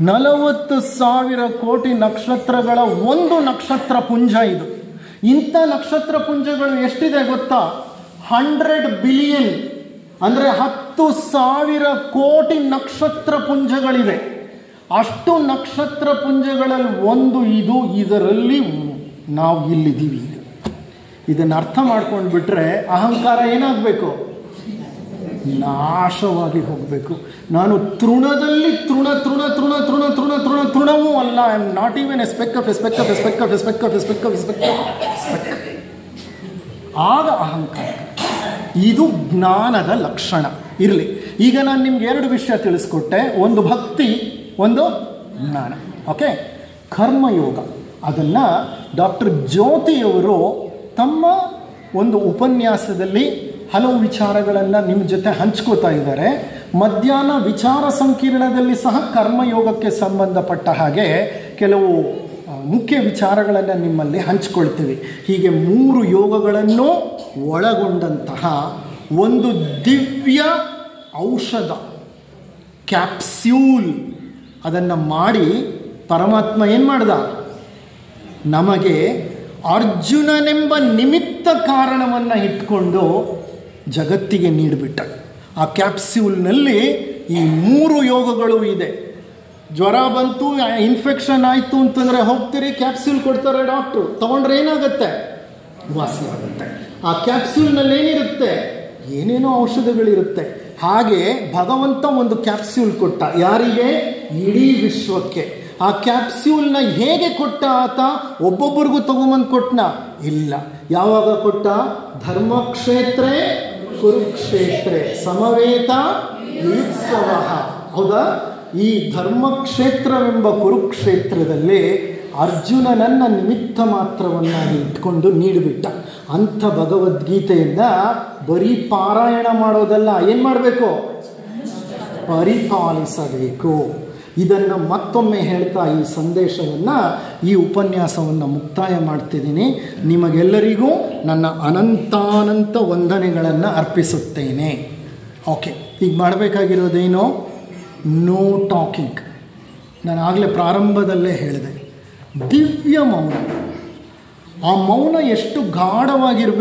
40,000 ಕೋಟಿ ನಕ್ಷತ್ರಗಳ ಒಂದು ನಕ್ಷತ್ರ ಪುಂಜ ಇದು. ಇಂಥ ನಕ್ಷತ್ರ ಪುಂಜಗಳು ಎಷ್ಟಿದೆ ಗೊತ್ತಾ? 100 ಬಿಲಿಯನ್ ಅಂದರೆ 10,000 ಕೋಟಿ ನಕ್ಷತ್ರ ಪುಂಜಗಳಿವೆ. ಅಷ್ಟು ನಕ್ಷತ್ರ ಪುಂಜಗಳಲ್ಲಿ ಒಂದು ಇದು. ಇದರಲ್ಲಿ ನಾವು ಇಲ್ಲಿದ್ದೀವಿ. ಇದನ್ನು ಅರ್ಥ ಮಾಡ್ಕೊಂಡು ಬಿಟ್ರೆ ಅಹಂಕಾರ ಏನಾಗಬೇಕು? ನಾಶವಾಗಿ ಹೋಗಬೇಕು. ನಾನು ತೃಣದಲ್ಲಿ ತೃಣ ಮೂಲವೂ ಅಲ್ಲ. I am not even expect of expect of expect of expect of expect of expect of ಆಗ ಅಹಂಕಾರ. ಇದು ಜ್ಞಾನದ ಲಕ್ಷಣ. ಇರಲಿ, ಈಗ ನಾನು ನಿಮ್ಗೆ 2 ವಿಷಯ ತಿಳಿಸ್ಕೊಟ್ಟೆ, ಒಂದು ಭಕ್ತಿ, ಒಂದು ಜ್ಞಾನ. ಓಕೆ, ಕರ್ಮಯೋಗ ಅದನ್ನು ಡಾಕ್ಟರ್ ಜ್ಯೋತಿಯವರು ತಮ್ಮ ಒಂದು ಉಪನ್ಯಾಸದಲ್ಲಿ ಹಲವು ವಿಚಾರಗಳನ್ನು ನಿಮ್ಮ ಜೊತೆ ಹಂಚ್ಕೋತಾ ಇದ್ದಾರೆ. ಮಧ್ಯಾಹ್ನ ವಿಚಾರ ಸಂಕಿರಣದಲ್ಲಿ ಸಹ ಕರ್ಮಯೋಗಕ್ಕೆ ಸಂಬಂಧಪಟ್ಟ ಹಾಗೆ ಕೆಲವು ಮುಖ್ಯ ವಿಚಾರಗಳನ್ನು ನಿಮ್ಮಲ್ಲಿ ಹಂಚ್ಕೊಳ್ತೀವಿ. ಹೀಗೆ 3 ಯೋಗಗಳನ್ನು ಒಳಗೊಂಡಂತಹ ಒಂದು ದಿವ್ಯ ಔಷಧ ಕ್ಯಾಪ್ಸ್ಯೂಲ್ ಅದನ್ನು ಮಾಡಿ ಪರಮಾತ್ಮ ಏನು ಮಾಡ್ದ, ನಮಗೆ ಅರ್ಜುನನೆಂಬ ನಿಮಿತ್ತ ಕಾರಣವನ್ನು ಇಟ್ಕೊಂಡು ಜಗತ್ತಿಗೆ ನೀಡಿಬಿಟ್ಟ. ಆ ಕ್ಯಾಪ್ಸ್ಯೂಲ್ನಲ್ಲಿ ಈ 3 ಯೋಗಗಳು ಇದೆ. ಜ್ವರ ಬಂತು, ಇನ್ಫೆಕ್ಷನ್ ಆಯಿತು ಅಂತಂದರೆ ಹೋಗ್ತೀರಿ, ಕ್ಯಾಪ್ಸ್ಯೂಲ್ ಕೊಡ್ತಾರೆ ಡಾಕ್ಟ್ರು, ತೊಗೊಂಡ್ರೆ ಏನಾಗುತ್ತೆ, ವಾಸಿ ಆಗುತ್ತೆ. ಆ ಕ್ಯಾಪ್ಸ್ಯೂಲ್ನಲ್ಲಿ ಏನಿರುತ್ತೆ, ಏನೇನೋ ಔಷಧಗಳಿರುತ್ತೆ. ಹಾಗೆ ಭಗವಂತ ಒಂದು ಕ್ಯಾಪ್ಸ್ಯೂಲ್ ಕೊಟ್ಟ. ಯಾರಿಗೆ? ಇಡೀ ವಿಶ್ವಕ್ಕೆ. ಆ ಕ್ಯಾಪ್ಸ್ಯೂಲ್ನ ಹೇಗೆ ಕೊಟ್ಟ ಆತ? ಒಬ್ಬೊಬ್ಬರಿಗೂ ತಗೊಂಬಂದು ಕೊಟ್ಟನ? ಇಲ್ಲ. ಯಾವಾಗ ಕೊಟ್ಟ? ಧರ್ಮಕ್ಷೇತ್ರೇ ಕುರುಕ್ಷೇತ್ರೇ ಸಮವೇತ ಯುತ್ಸವ. ಹೌದಾ? ಈ ಧರ್ಮಕ್ಷೇತ್ರವೆಂಬ ಕುರುಕ್ಷೇತ್ರದಲ್ಲಿ ಅರ್ಜುನನನ್ನು ನಿಮಿತ್ತ ಮಾತ್ರವನ್ನಾಗಿ ಇಟ್ಕೊಂಡು ನೀಡಿಬಿಟ್ಟ. ಅಂಥ ಭಗವದ್ಗೀತೆಯನ್ನು ಬರೀ ಪಾರಾಯಣ ಮಾಡೋದಲ್ಲ, ಏನು ಮಾಡಬೇಕು? ಪರಿಪಾಲಿಸಬೇಕು. ಇದನ್ನು ಮತ್ತೊಮ್ಮೆ ಹೇಳ್ತಾ ಈ ಸಂದೇಶವನ್ನು, ಈ ಉಪನ್ಯಾಸವನ್ನು ಮುಕ್ತಾಯ ಮಾಡ್ತಿದ್ದೀನಿ. ನಿಮಗೆಲ್ಲರಿಗೂ ನನ್ನ ಅನಂತಾನಂತ ವಂದನೆಗಳನ್ನು ಅರ್ಪಿಸುತ್ತೇನೆ. ಓಕೆ, ಈಗ ಮಾಡಬೇಕಾಗಿರೋದೇನು? No talking. ನಾನು ಆಗಲೇ ಪ್ರಾರಂಭದಲ್ಲೇ ಹೇಳಿದೆ, ದಿವ್ಯ ಮೌನ. ಆ ಮೌನ ಎಷ್ಟು ಗಾಢವಾಗಿರಬೇಕು